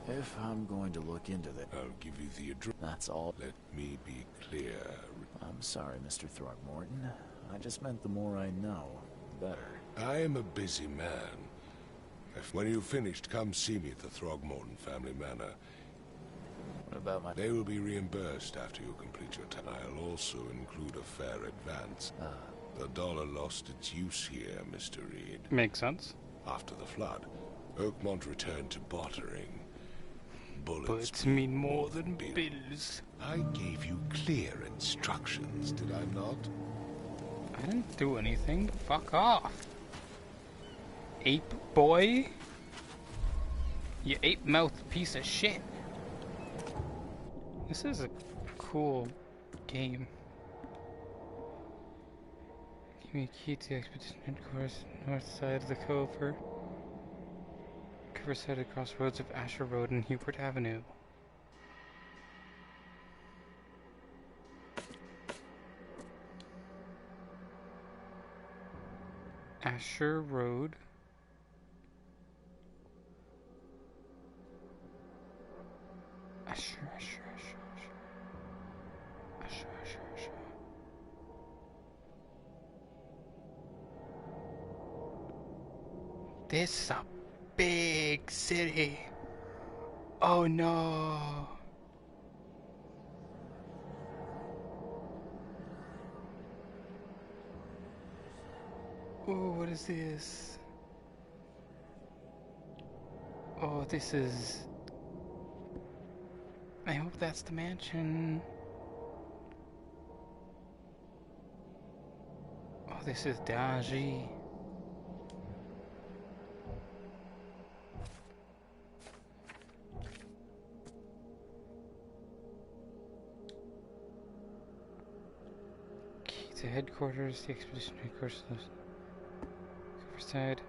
S2: If I'm going to look into this...
S6: I'll give you the address.
S2: That's all.
S6: Let me be clear.
S2: I'm sorry, Mr. Throgmorton. I just meant the more I know, the better.
S6: I am a busy man. When you've finished, come see me at the Throgmorton family manor.
S2: What about my...
S6: They will be reimbursed after you complete your time. I'll also include a fair advance. The dollar lost its use here, Mr. Reed.
S1: Makes sense.
S6: After the flood, Oakmont returned to bartering.
S1: Bullets mean more than bills.
S6: I gave you clear instructions, did I not?
S1: I didn't do anything. Fuck off. Ape boy? You ape-mouthed piece of shit. This is a cool game. Give me a key to the expedition headquarters, north side of the cover. Side at crossroads of Asher Road and Hubert Avenue. Asher Road. Asher. This up. Big city. Oh no. Oh, what is this? Oh, this is... I hope that's the mansion. Oh, this is Daji. To headquarters, the expedition headquarters, Coverside,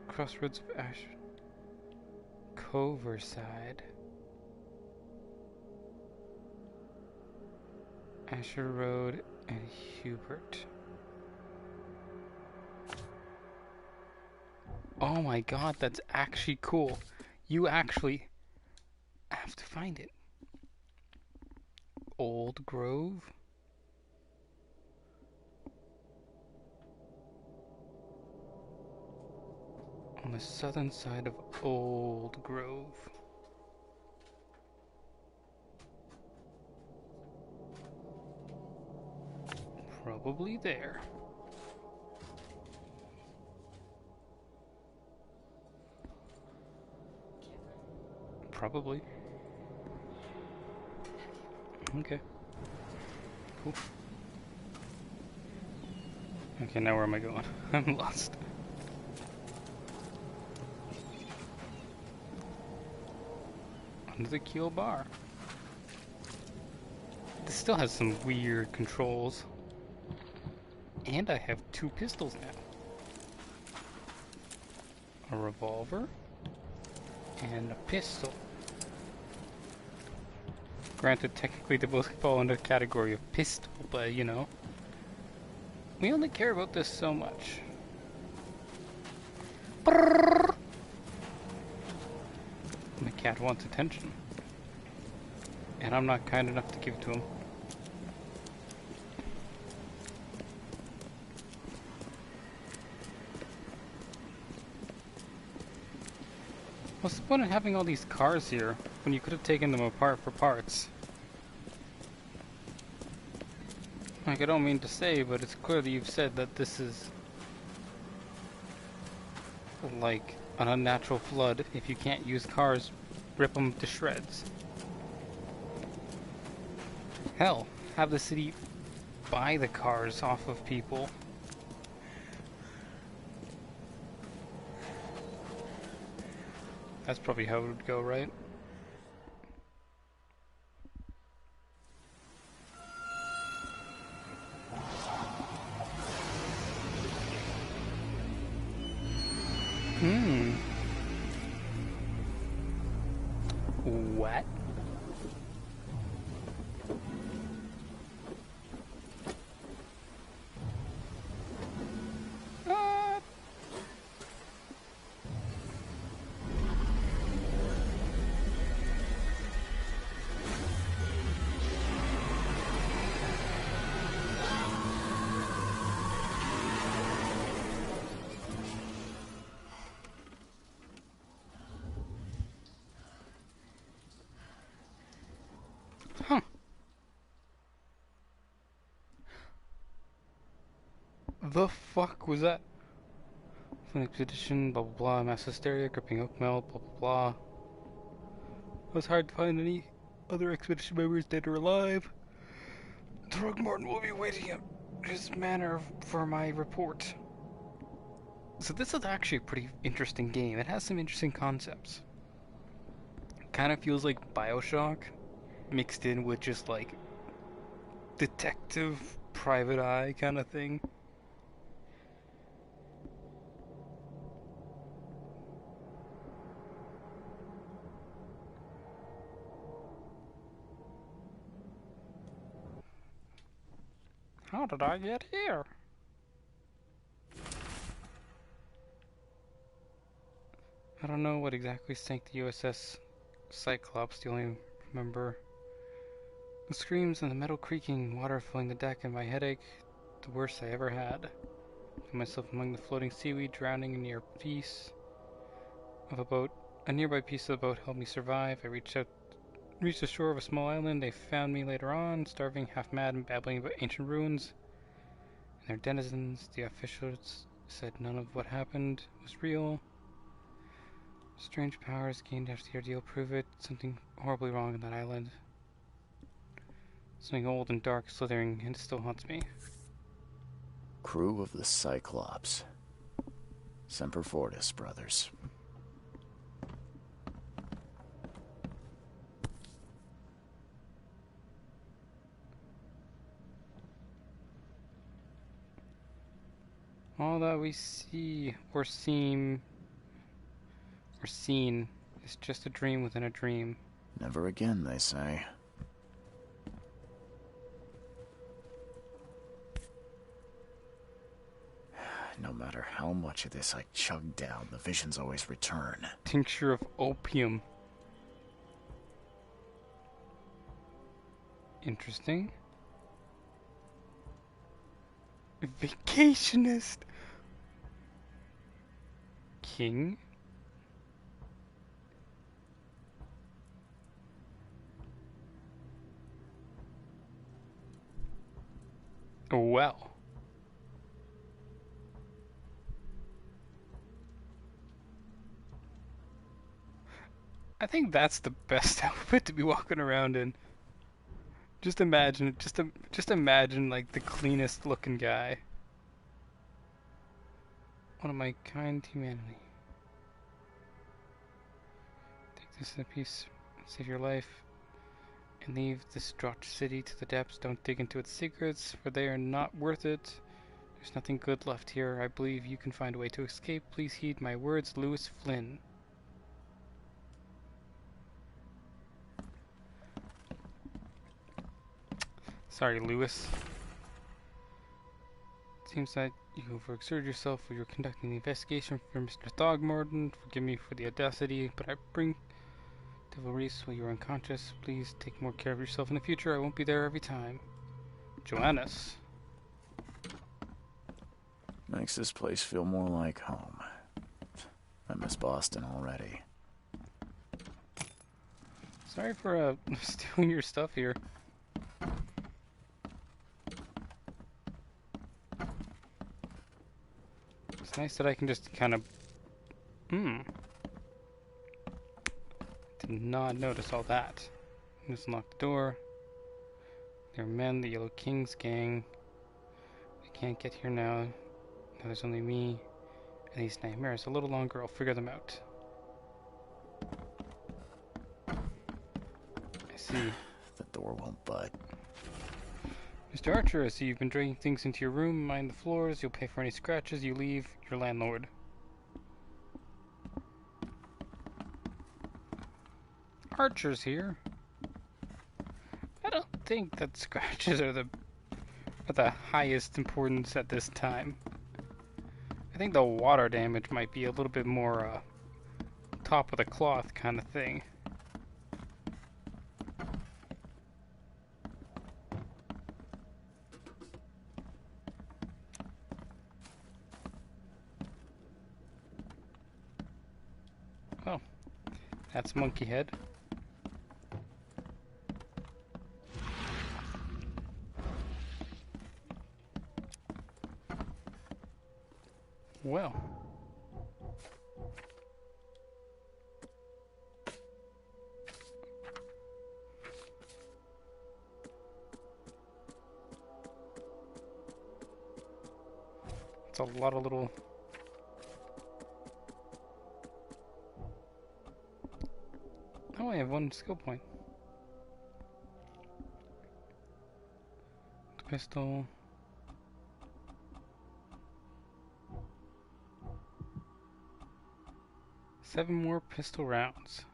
S1: crossroads of Ash, Coverside, Asher Road, and Hubert. Oh my god, that's actually cool. You actually have to find it. Old Grove. On the southern side of Old Grove. Probably there. Probably. Okay. Cool. Okay, now where am I going? I'm lost. Under the keel bar. This still has some weird controls. And I have 2 pistols now. A revolver and a pistol. Granted, technically they both fall under the category of pistol, but you know, we only care about this so much. My cat wants attention. And I'm not kind enough to give it to him. What's the point of having all these cars here when you could have taken them apart for parts? Like, I don't mean to say, but it's clear that you've said that this is like an unnatural flood. If you can't use cars, rip them to shreds. Hell, have the city buy the cars off of people. That's probably how it would go, right? What? the fuck was that? An expedition, blah blah blah, mass hysteria, gripping oak melt, blah blah blah. It was hard to find any other expedition members dead or alive. Throgmorton will be waiting at his manor for my report. So this is actually a pretty interesting game. It has some interesting concepts. Kind of feels like BioShock mixed in with just like detective, private eye kind of thing. How did I get here? I don't know what exactly sank the USS Cyclops. The only remember the screams and the metal creaking, water filling the deck, and my headache, the worst I ever had. I found myself among the floating seaweed, drowning near a piece of a boat. A nearby piece of the boat helped me survive. I reached the shore of a small island. They found me later on, starving, half mad, and babbling about ancient ruins and their denizens. The officials said none of what happened was real. Strange powers gained after the ordeal prove it. Something horribly wrong on that island. Something old and dark slithering, and it still haunts me.
S2: Crew of the Cyclops. Semper Fortis, brothers.
S1: All that we see or seen is just a dream within a dream.
S2: Never again, they say. No matter how much of this I chug down, the visions always return.
S1: Tincture of opium. Interesting. Vacationist. King. Well. I think that's the best outfit to be walking around in. Just imagine, just imagine like the cleanest looking guy. One of my kind humanity. Take this in a piece, save your life, and leave this distraught city to the depths. Don't dig into its secrets, for they are not worth it. There's nothing good left here. I believe you can find a way to escape. Please heed my words, Lewis Flynn. Sorry, Lewis. Seems that you overexerted yourself while you're conducting the investigation for Mr. Throgmorton. Forgive me for the audacity, but I bring Devil Reese while you're unconscious. Please take more care of yourself in the future. I won't be there every time. Joannis.
S2: Makes this place feel more like home. I miss Boston already.
S1: Sorry for stealing your stuff here. It's nice that I can just kind of... Did not notice all that. Just unlock the door. There are men, the Yellow King's gang. They can't get here now. Now there's only me and these nightmares. A little longer, I'll figure them out. I see.
S2: The door won't bud.
S1: Mr. Archer, I see you've been dragging things into your room. Mind the floors. You'll pay for any scratches you leave. Your landlord. Archer's here. I don't think that scratches are the highest importance at this time. I think the water damage might be a little bit more top of the cloth kind of thing. Oh, that's Monkey Head. Well. It's a lot of little... Oh, I have one skill point. Pistol. Seven more pistol rounds.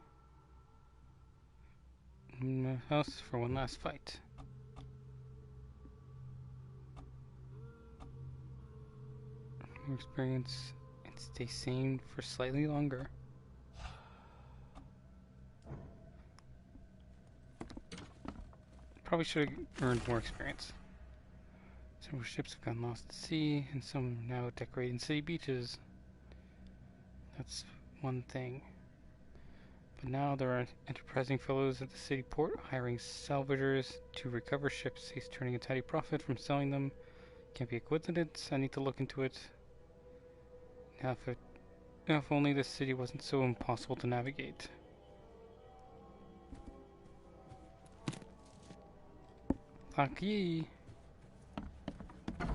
S1: In the house for one last fight. More experience and stay sane for slightly longer. Probably should have earned more experience. Several ships have gone lost at sea, and some are now decorating city beaches. That's one thing. But now there are enterprising fellows at the city port hiring salvagers to recover ships. He's turning a tidy profit from selling them. Can't be a coincidence. I need to look into it. Now, if only the city wasn't so impossible to navigate. Lucky. I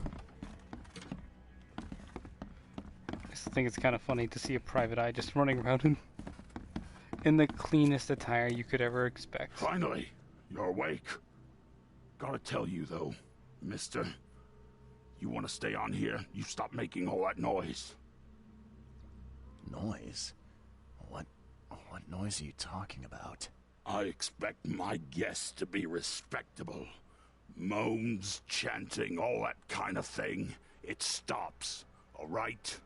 S1: just think it's kind of funny to see a private eye just running around in the cleanest attire you could ever expect.
S13: Finally, you're awake. Gotta tell you though, mister, you want to stay on here, you stop making all that noise.
S2: Noise? What noise are you talking about?
S13: I expect my guests to be respectable. Moans, chanting, all that kind of thing. It stops, all right?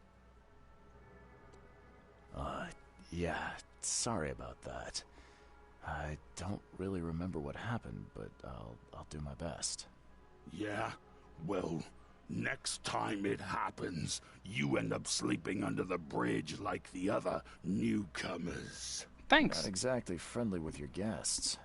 S2: Yeah, sorry about that. I don't really remember what happened, but I'll do my best.
S13: Yeah? Well, next time it happens, you end up sleeping under the bridge like the other newcomers.
S1: Thanks.
S2: Not exactly friendly with your guests.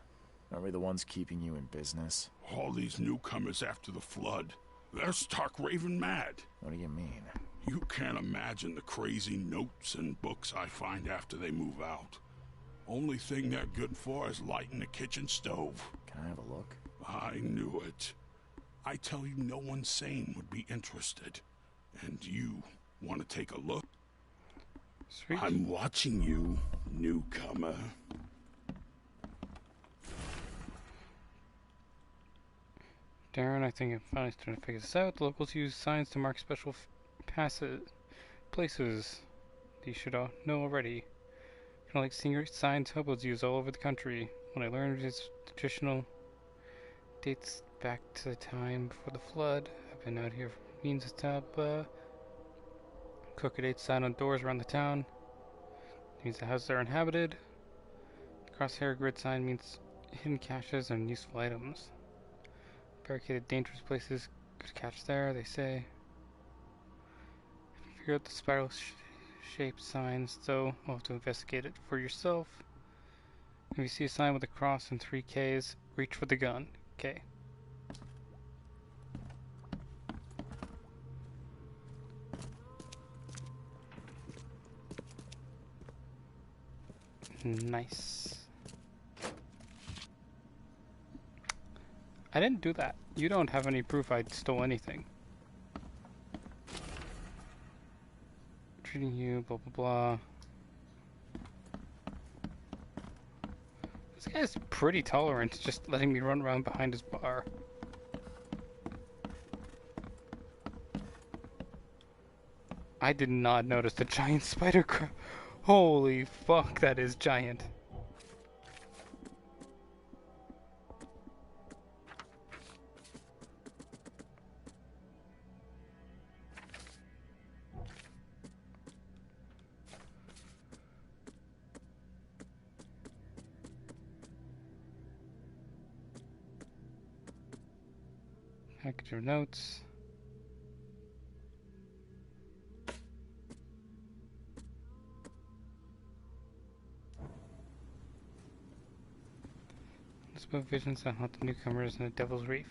S2: Are we the ones keeping you in business?
S13: All these newcomers after the flood, they're stark raving mad.
S2: What do you mean?
S13: You can't imagine the crazy notes and books I find after they move out. Only thing they're good for is lighting the kitchen stove.
S2: Can I have a look?
S13: I knew it. I tell you, no one sane would be interested. And you want to take a look?
S1: Sweet.
S13: I'm watching you, newcomer.
S1: Darren, I think I'm finally starting to figure this out. The locals use signs to mark special places. These should all know already. Kind of like secret signs hobos use all over the country. When I learned its traditional dates back to the time before the flood. I've been out here for means of tab. Crooked sign on doors around the town. Means the houses are inhabited. Crosshair grid sign means hidden caches and useful items. Barricaded dangerous places, good catch there, they say. Figure out the spiral shaped signs, though. You'll have to investigate it for yourself. If you see a sign with a cross and 3 Ks, reach for the gun. Okay. Nice. I didn't do that. You don't have any proof I stole anything. Treating you, blah blah blah. This guy's pretty tolerant, just letting me run around behind his bar. I did not notice the giant spider crab. Holy fuck, that is giant. Package of notes. Let's put visions that haunt the newcomers in the Devil's Reef.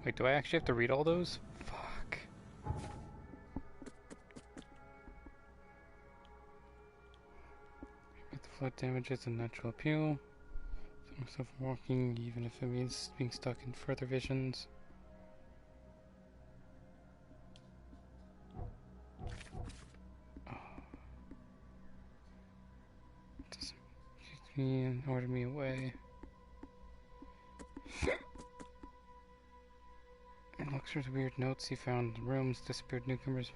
S1: Wait, do I actually have to read all those? Fuck. Flood damages and natural appeal. Stop myself from walking, even if it means being stuck in further visions. Doesn't kick me and order me away. And looks for the weird notes he found in the rooms. Disappeared newcomers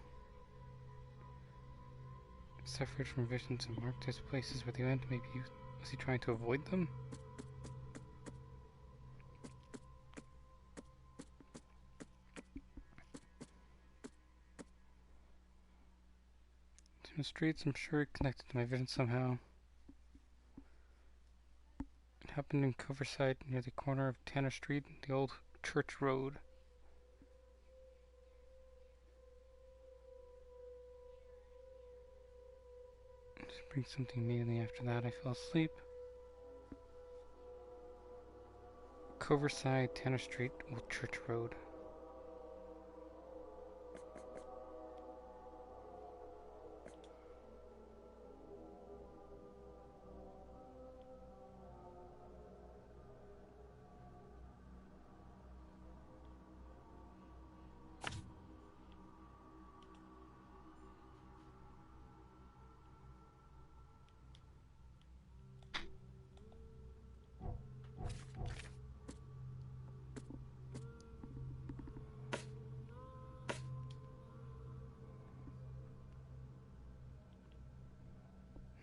S1: suffered from visions and marked as places where they went. Maybe was he trying to avoid them? To the streets, I'm sure it connected to my vision somehow. It happened in Coverside near the corner of Tanner Street and the old church road. Just bring something immediately after that. I fell asleep. Coverside, Tanner Street, Old Church Road.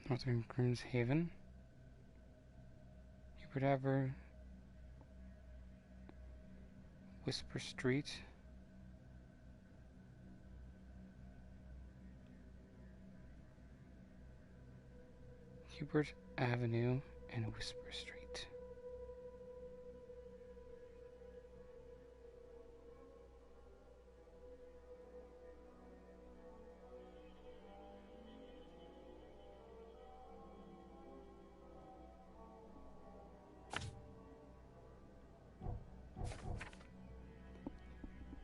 S1: Northern Grimshaven. Hubert Aver. Whisper Street. Hubert Avenue and Whisper Street.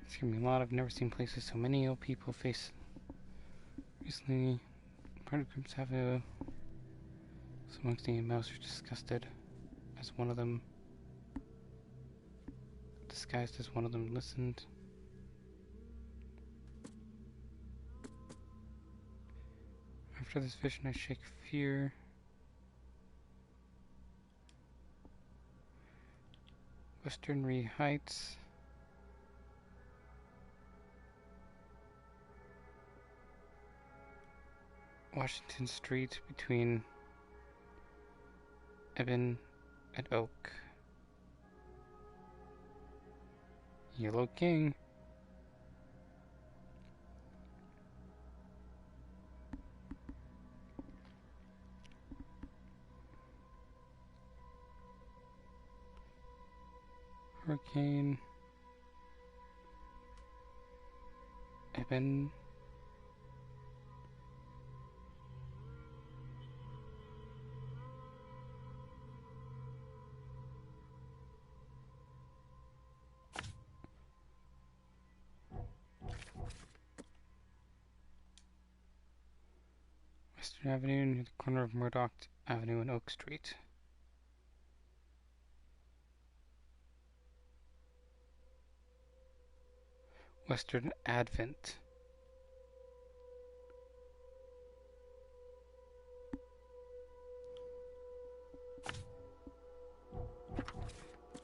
S1: It's gonna be a lot. I've never seen places so many ill people face. Recently, part of groups have a. So amongst the mouse are disgusted as one of them. Disguised as one of them listened. After this vision, I shake fear. Western Ree Heights. Washington Street between Eben and Oak. Yellow King. Hurricane. Eben. Western Avenue near the corner of Murdoch Avenue and Oak Street. Western Advent.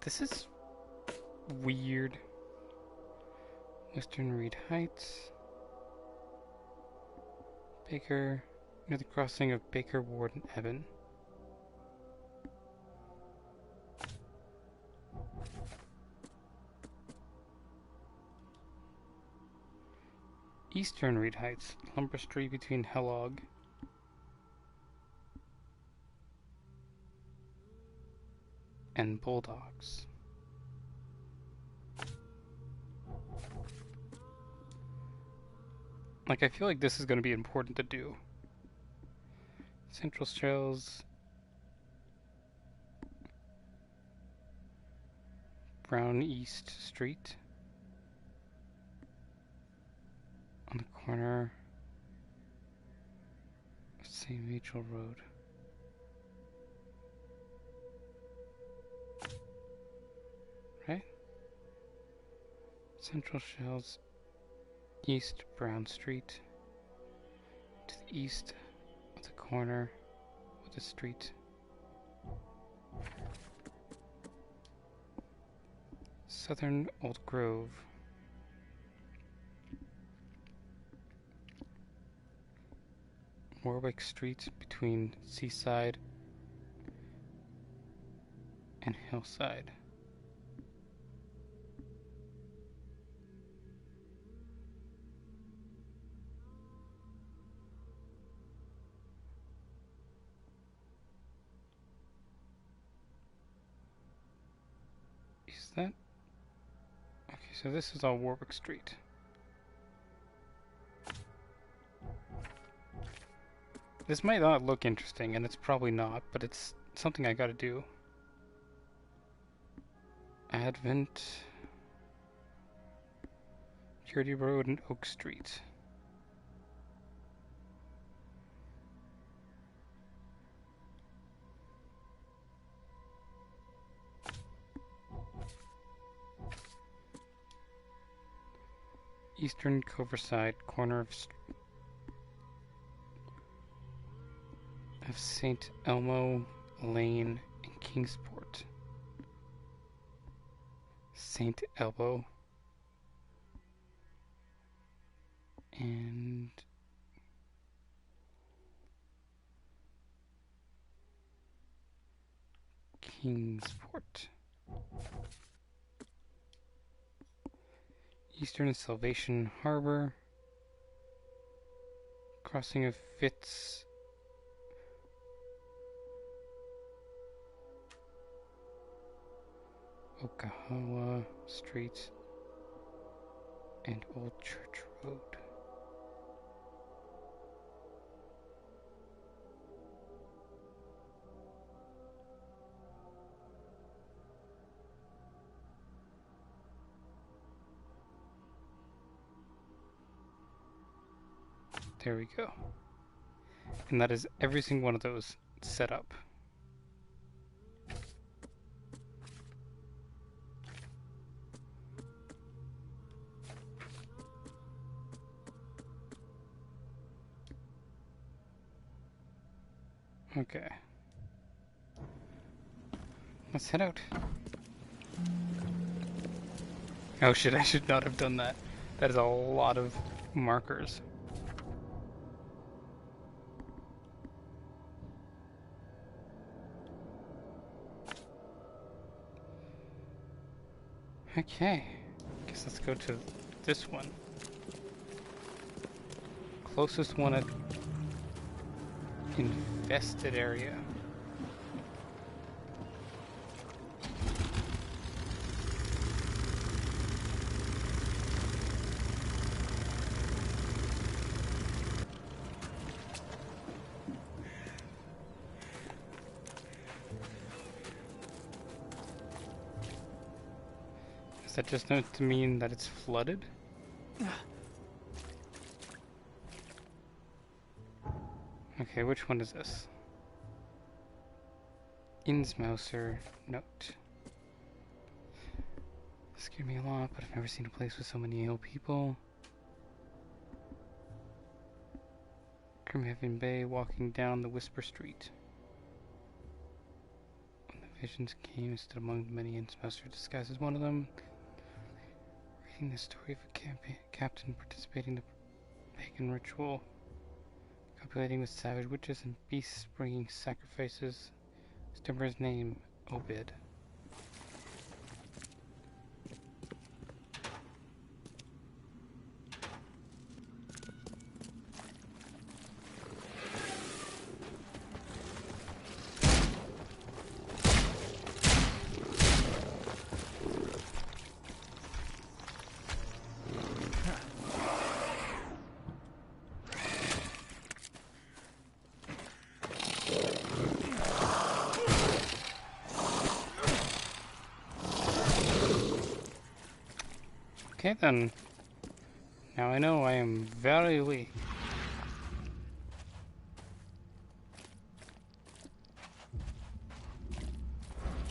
S1: This is weird. Western Reed Heights. Baker, near the crossing of Baker Ward and Eben. Eastern Reed Heights, Lumber Street between Hellog and Bulldogs. Like, I feel like this is going to be important to do. Central Shells, Brown East Street, on the corner of St. Rachel Road. right? Central Shells, East Brown Street, to the east of the corner of the street. Southern Old Grove. Warwick Street between Seaside and Hillside. Is that? Okay, so this is all Warwick Street. This might not look interesting, and it's probably not, but it's something I gotta do. Advent, Purity Road and Oak Street. Eastern Coverside, corner of St. Elmo Lane in Kingsport. St. Elmo and Kingsport. Eastern Salvation Harbor, crossing of Fitz, Okahala Street, and Old Church Road. There we go. And that is every single one of those set up. Okay. Let's head out. Oh shit, I should not have done that. That is a lot of markers. Okay, guess let's go to this one. Closest one at infested area. Is that just meant to mean that it's flooded? Okay, which one is this? Innsmouser note. Scared me a lot, but I've never seen a place with so many ill people. Grimhaven Bay walking down the Whisper Street. When the visions came, stood among the many Innsmouser disguised as one of them. Reading the story of a captain participating in the pagan ritual. Copulating with savage witches and beasts bringing sacrifices. Stimmer's name, Obid. Okay then. Now I know I am very weak.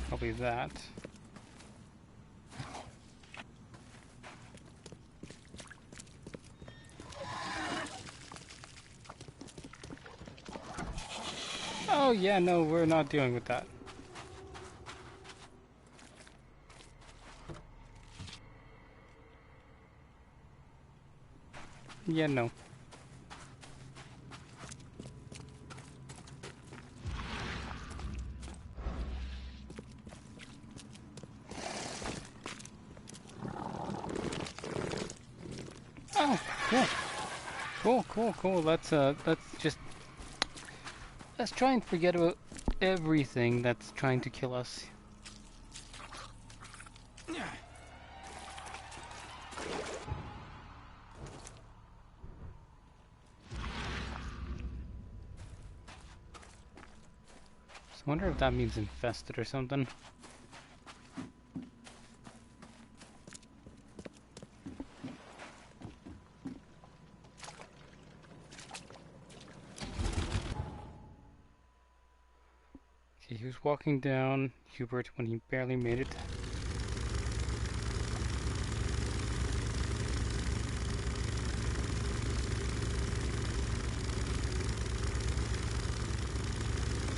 S1: Probably that. Oh yeah, no, we're not dealing with that. Yeah, no. Oh, cool. Cool, cool, cool. Let's try and forget about everything that's trying to kill us. So I wonder if that means infested or something. Okay, he was walking down Hubert when he barely made it.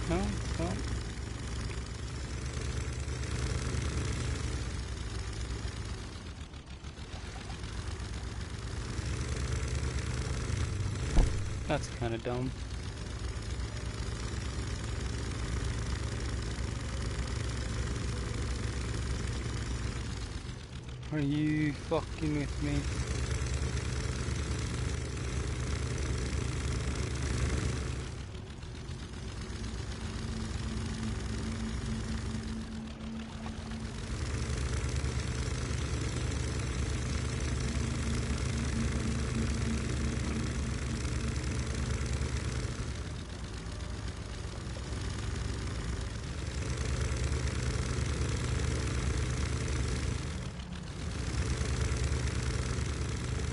S1: No, no. That's kind of dumb. Are you fucking with me?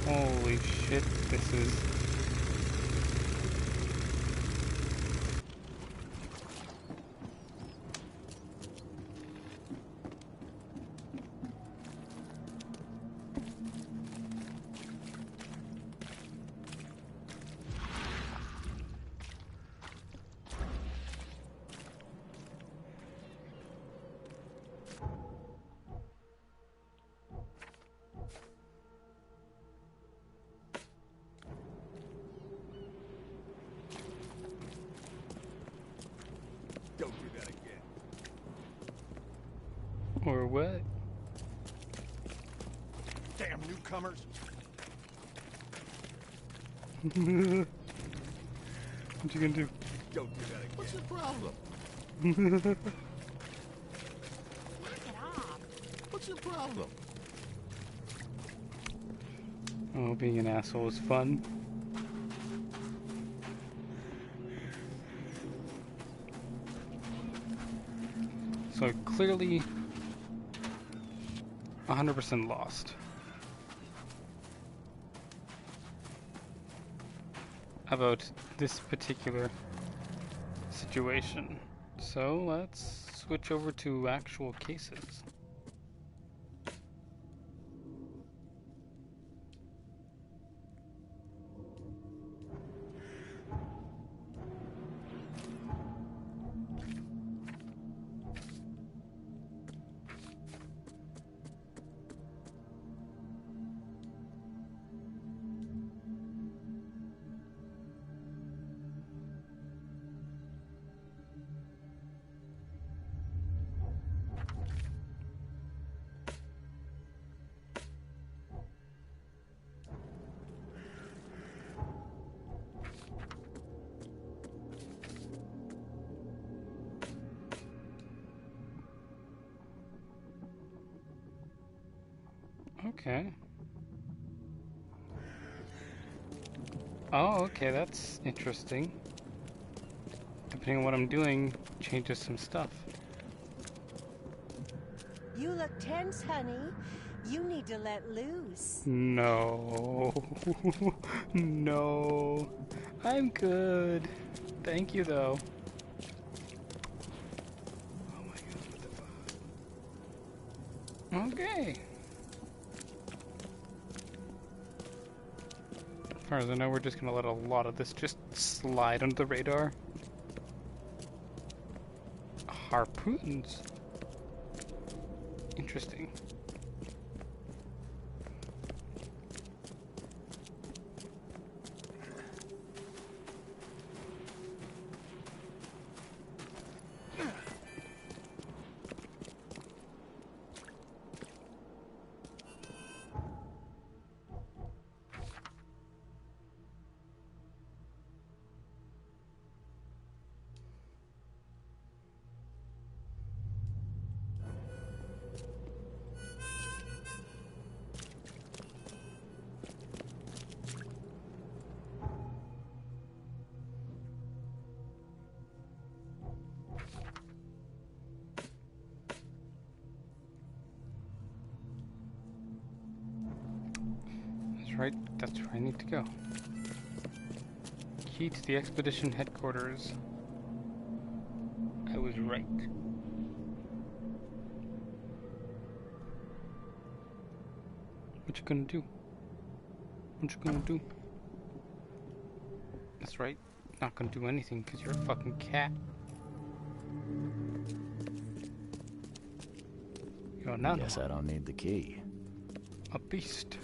S1: Holy shit, this is...
S3: Don't do that again.
S1: Or what?
S3: Damn newcomers.
S1: What you gonna do?
S3: Don't do that again. What's your problem? What's your problem?
S1: Oh, being an asshole is fun. So clearly 100% lost. About this particular situation. So let's switch over to actual cases. Okay. Oh, okay, that's interesting. Depending on what I'm doing, changes some stuff.
S12: You look tense, honey. You need to let loose.
S1: No. No. I'm good. Thank you, though. Oh my god, what the fuck? Okay. As far as I know, we're just gonna let a lot of this just slide under the radar. Harpoons. Interesting. Right, that's where I need to go. Key to the expedition headquarters. I was right. What you gonna do? What you gonna do? That's right, not gonna do anything because you're a fucking cat. You're another
S2: Guess I don't need the key.
S1: A beast.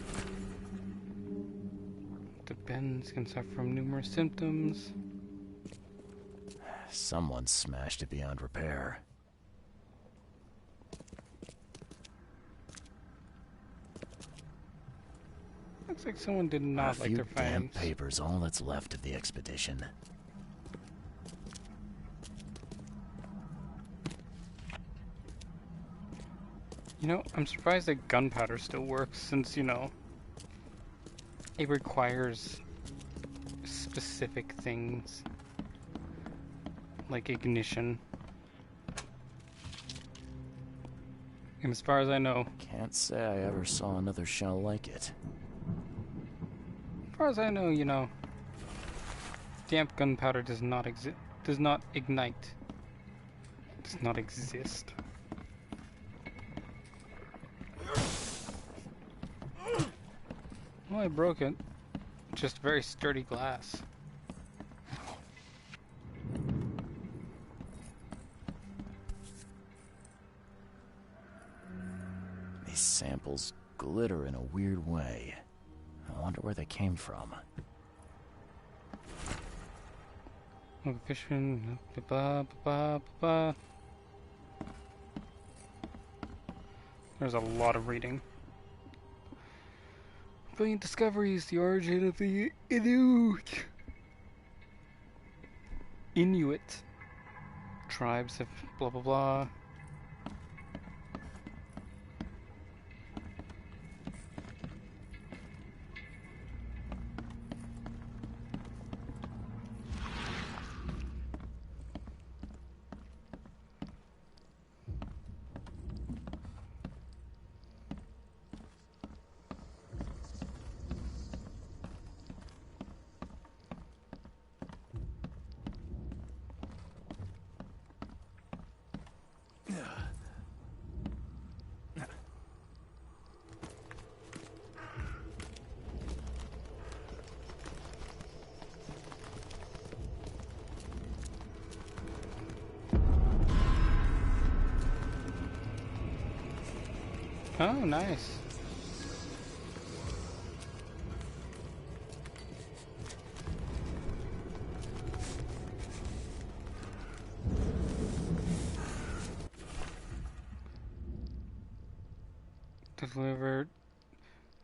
S1: The bends can suffer from numerous symptoms.
S2: Someone smashed it beyond repair.
S1: Looks like someone did not like their
S2: damp
S1: findings.
S2: papers, all that's left of the expedition.
S1: You know, I'm surprised that gunpowder still works since, you know, it requires specific things like ignition. And as far as I know,
S2: Can't say I ever saw another shell like it.
S1: as far as I know, you know, damp gunpowder does not ignite. Does not exist. Well, I broke it. Just very sturdy glass.
S2: These samples glitter in a weird way. I wonder where they came from.
S1: Okay, fishing. Ba, ba, ba, ba. There's a lot of reading. Brilliant discoveries, the origin of the Inuit tribes have blah blah blah. Oh, nice. Delivered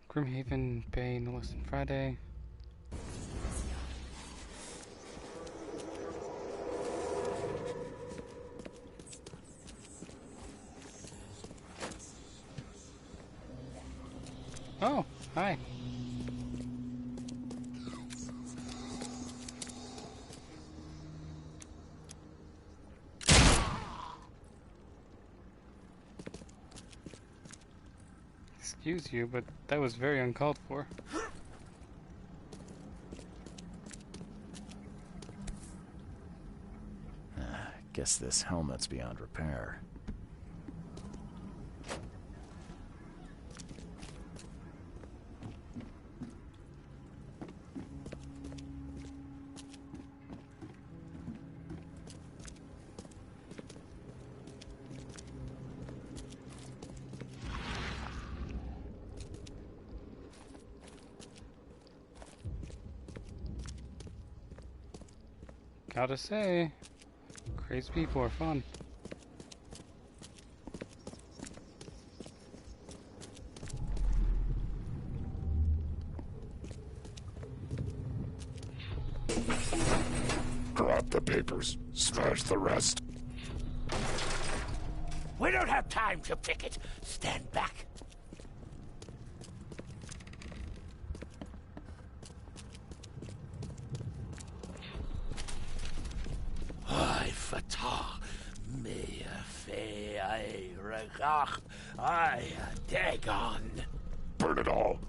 S1: Grimhaven Bay no less than Friday. Oh, hi. Excuse you, but that was very uncalled for.
S2: Guess this helmet's beyond repair.
S1: Gotta say, crazy people are fun.
S13: Grab the papers, smash the rest.
S14: We don't have time to pick it. Stand back. I fatah me fe I regach I dagon.
S13: Burn it all.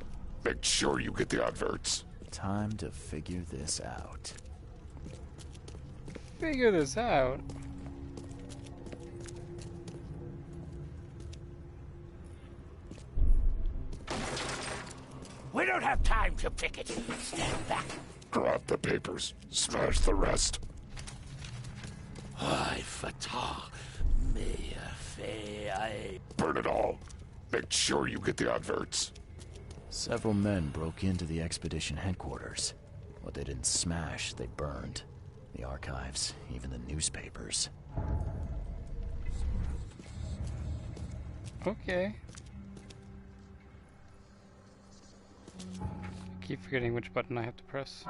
S13: Make sure you get the adverts.
S2: Time to figure this out.
S1: Figure this out.
S14: We don't have time to pick it. Stand back.
S13: Grab the papers, smash the rest.
S14: I fatah me fe I.
S13: Burn it all. Make sure you get the adverts.
S2: Several men broke into the expedition headquarters. What they didn't smash, they burned. The archives, even the newspapers.
S1: Okay. I keep forgetting which button I have to press.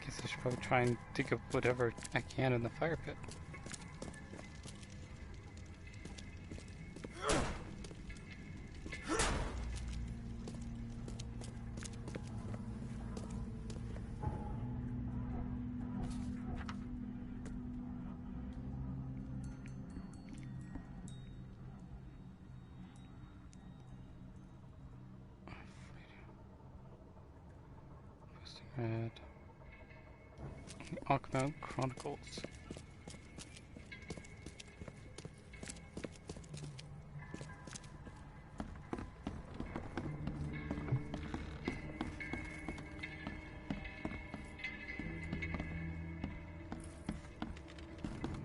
S1: Guess I should probably try and dig up whatever I can in the fire pit. Red. Alchemist Chronicles.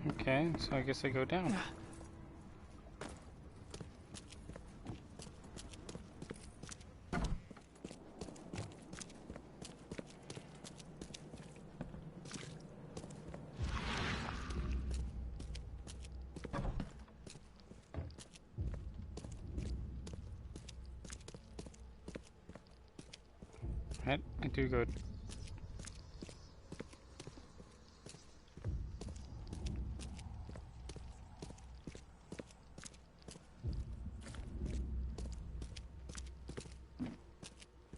S1: Okay, so I guess I go down. Right, I do good.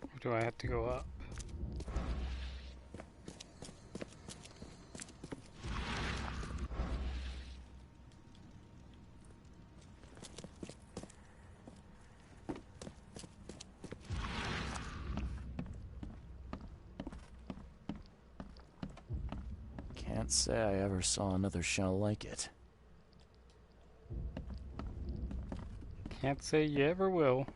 S1: Or do I have to go up?
S2: Can't say I ever saw another shell like it.
S1: Can't say you ever will.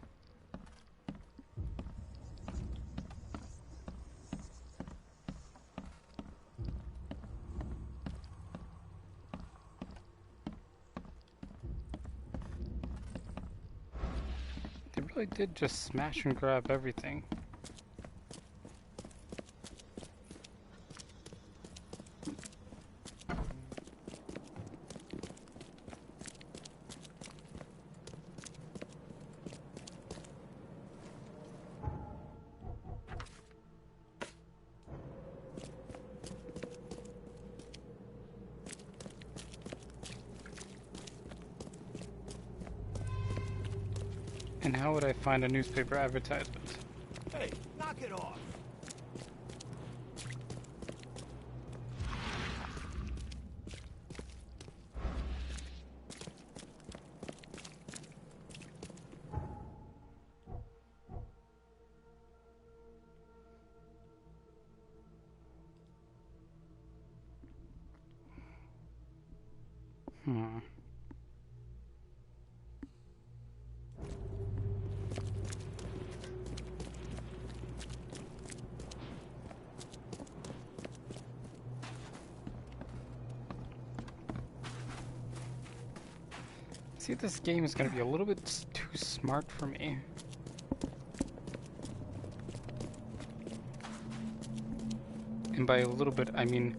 S1: They really did just smash and grab everything. And how would I find a newspaper advertisement?
S14: Hey, knock it off.
S1: See, this game is going to be a little bit too smart for me. And by a little bit, I mean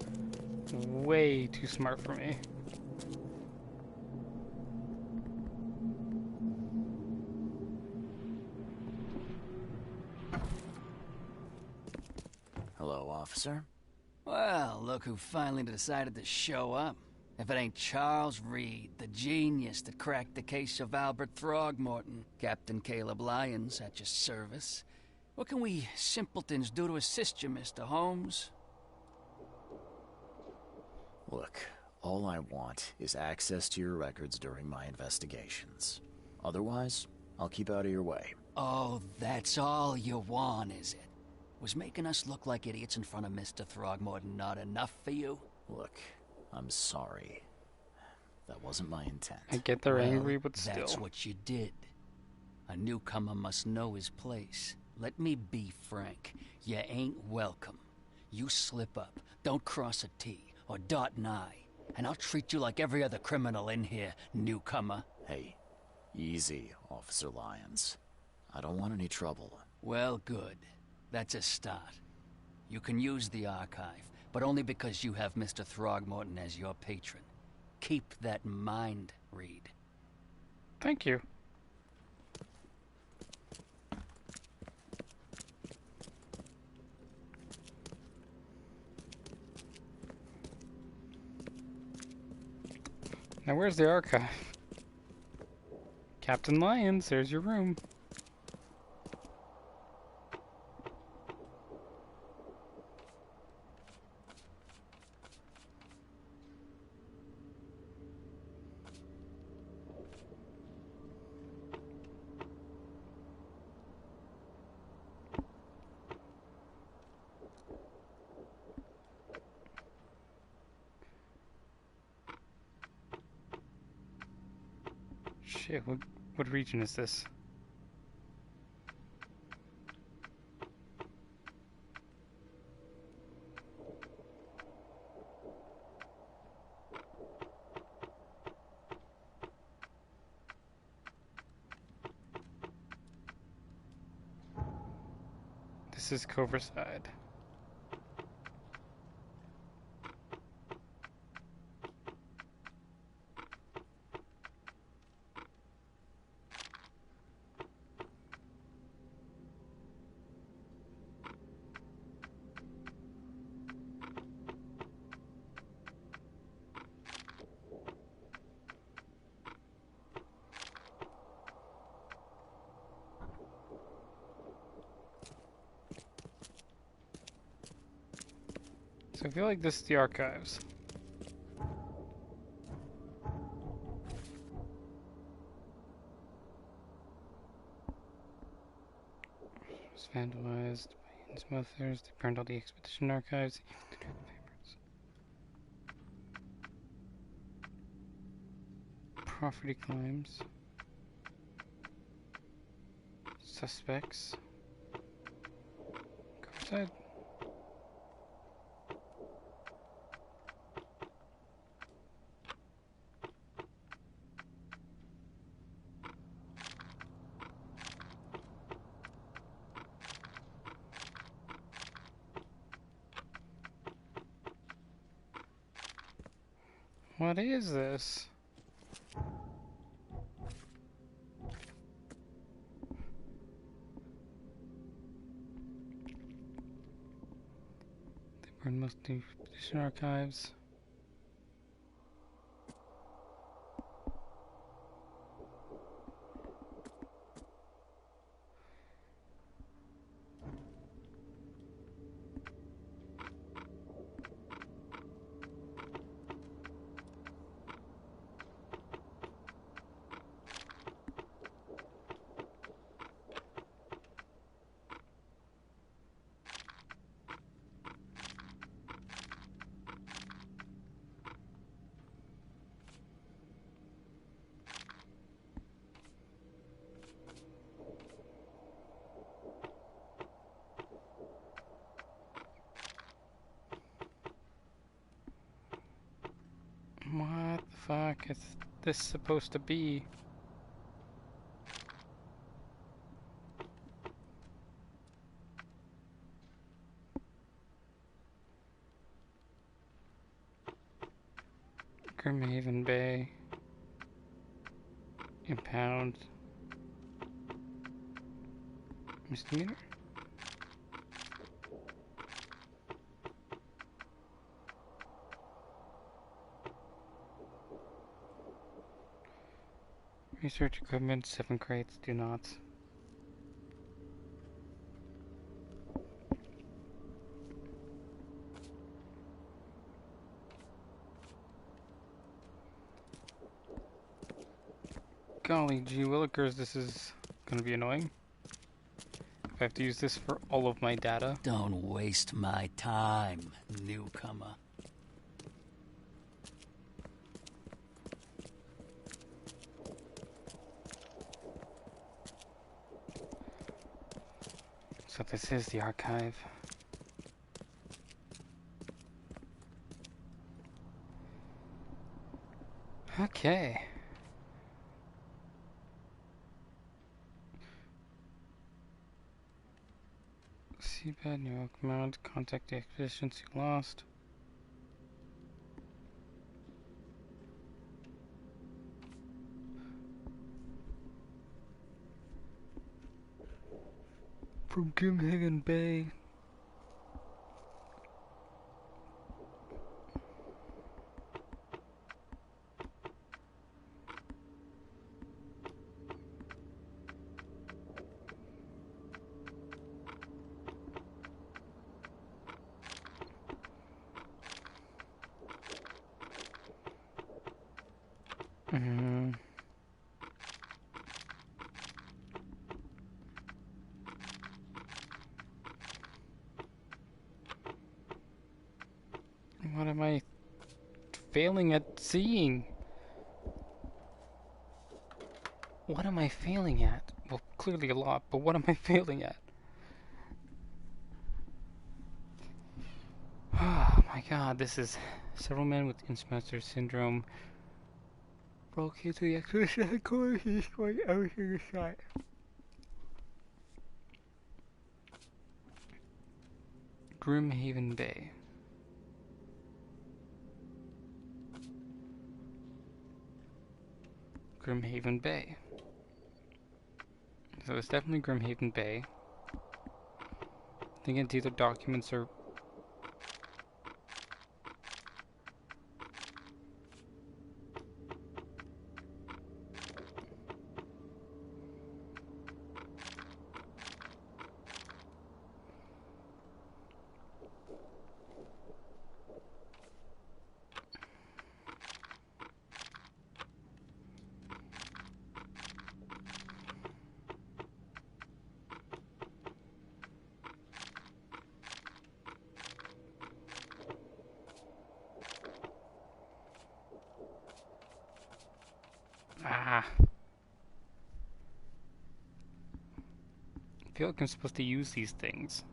S1: way too smart for me.
S2: Hello, officer.
S15: Well, look who finally decided to show up. If it ain't Charles Reed, the genius that cracked the case of Albert Throgmorton. Captain Caleb Lyons at your service. What can we simpletons do to assist you, Mr. Holmes?
S2: Look, all I want is access to your records during my investigations. Otherwise, I'll keep out of your way.
S15: Oh, that's all you want, is it? Was making us look like idiots in front of Mr. Throgmorton not enough for you?
S2: Look, I'm sorry. That wasn't my intent.
S1: I get they're angry, but still.
S15: That's what you did. A newcomer must know his place. Let me be frank. You ain't welcome. You slip up, don't cross a T or dot an I, and I'll treat you like every other criminal in here, newcomer.
S2: Hey, easy, Officer Lyons. I don't want any trouble.
S15: Well, good. That's a start. You can use the archive, but only because you have Mr. Throgmorton as your patron. Keep that in mind, Reed.
S1: Thank you. Now where's the archive? Captain Lyons, there's your room. Shit, what region is this? This is Coverside. So I feel like this is the archives. It was vandalized by Innsmouthers. They burned all the expedition archives. Property claims. Suspects. Go inside. What is this? They burned most of the expedition archives. What the fuck is... this supposed to be? Grimhaven Bay. Impound. Misdemeanor? Research equipment, 7 crates, do not. Golly gee willikers, this is gonna be annoying. If I have to use this for all of my data.
S15: Don't waste my time, newcomer.
S1: So this is the archive. Okay. Seabed, New York Mount, contact the expeditions you lost. From Grimhaven Bay. What am I failing at seeing? What am I failing at? Well, clearly a lot, but what am I failing at? Oh my god, this is several men with Innsmouth syndrome broke into the expedition headquarters and destroyed everything in sight. Grimhaven Bay. Grimhaven Bay. So it's definitely Grimhaven Bay. I think it's either documents or I feel like I'm supposed to use these things.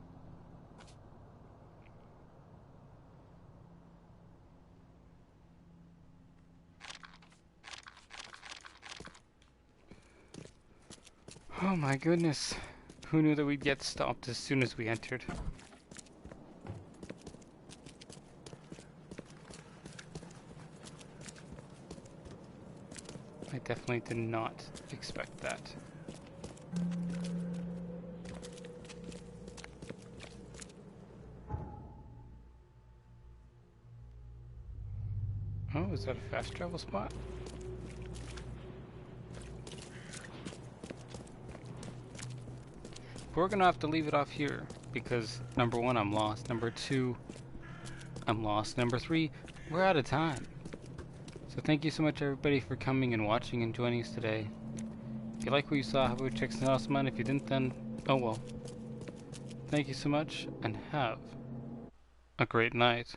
S1: Oh my goodness. Who knew that we'd get stopped as soon as we entered? I definitely did not expect that. Oh, is that a fast travel spot? We're gonna have to leave it off here because number one, I'm lost. Number two, I'm lost. Number three, we're out of time. So thank you so much everybody for coming and watching and joining us today. If you like what you saw, have a check something else out. If you didn't, then oh well. Thank you so much and have a great night.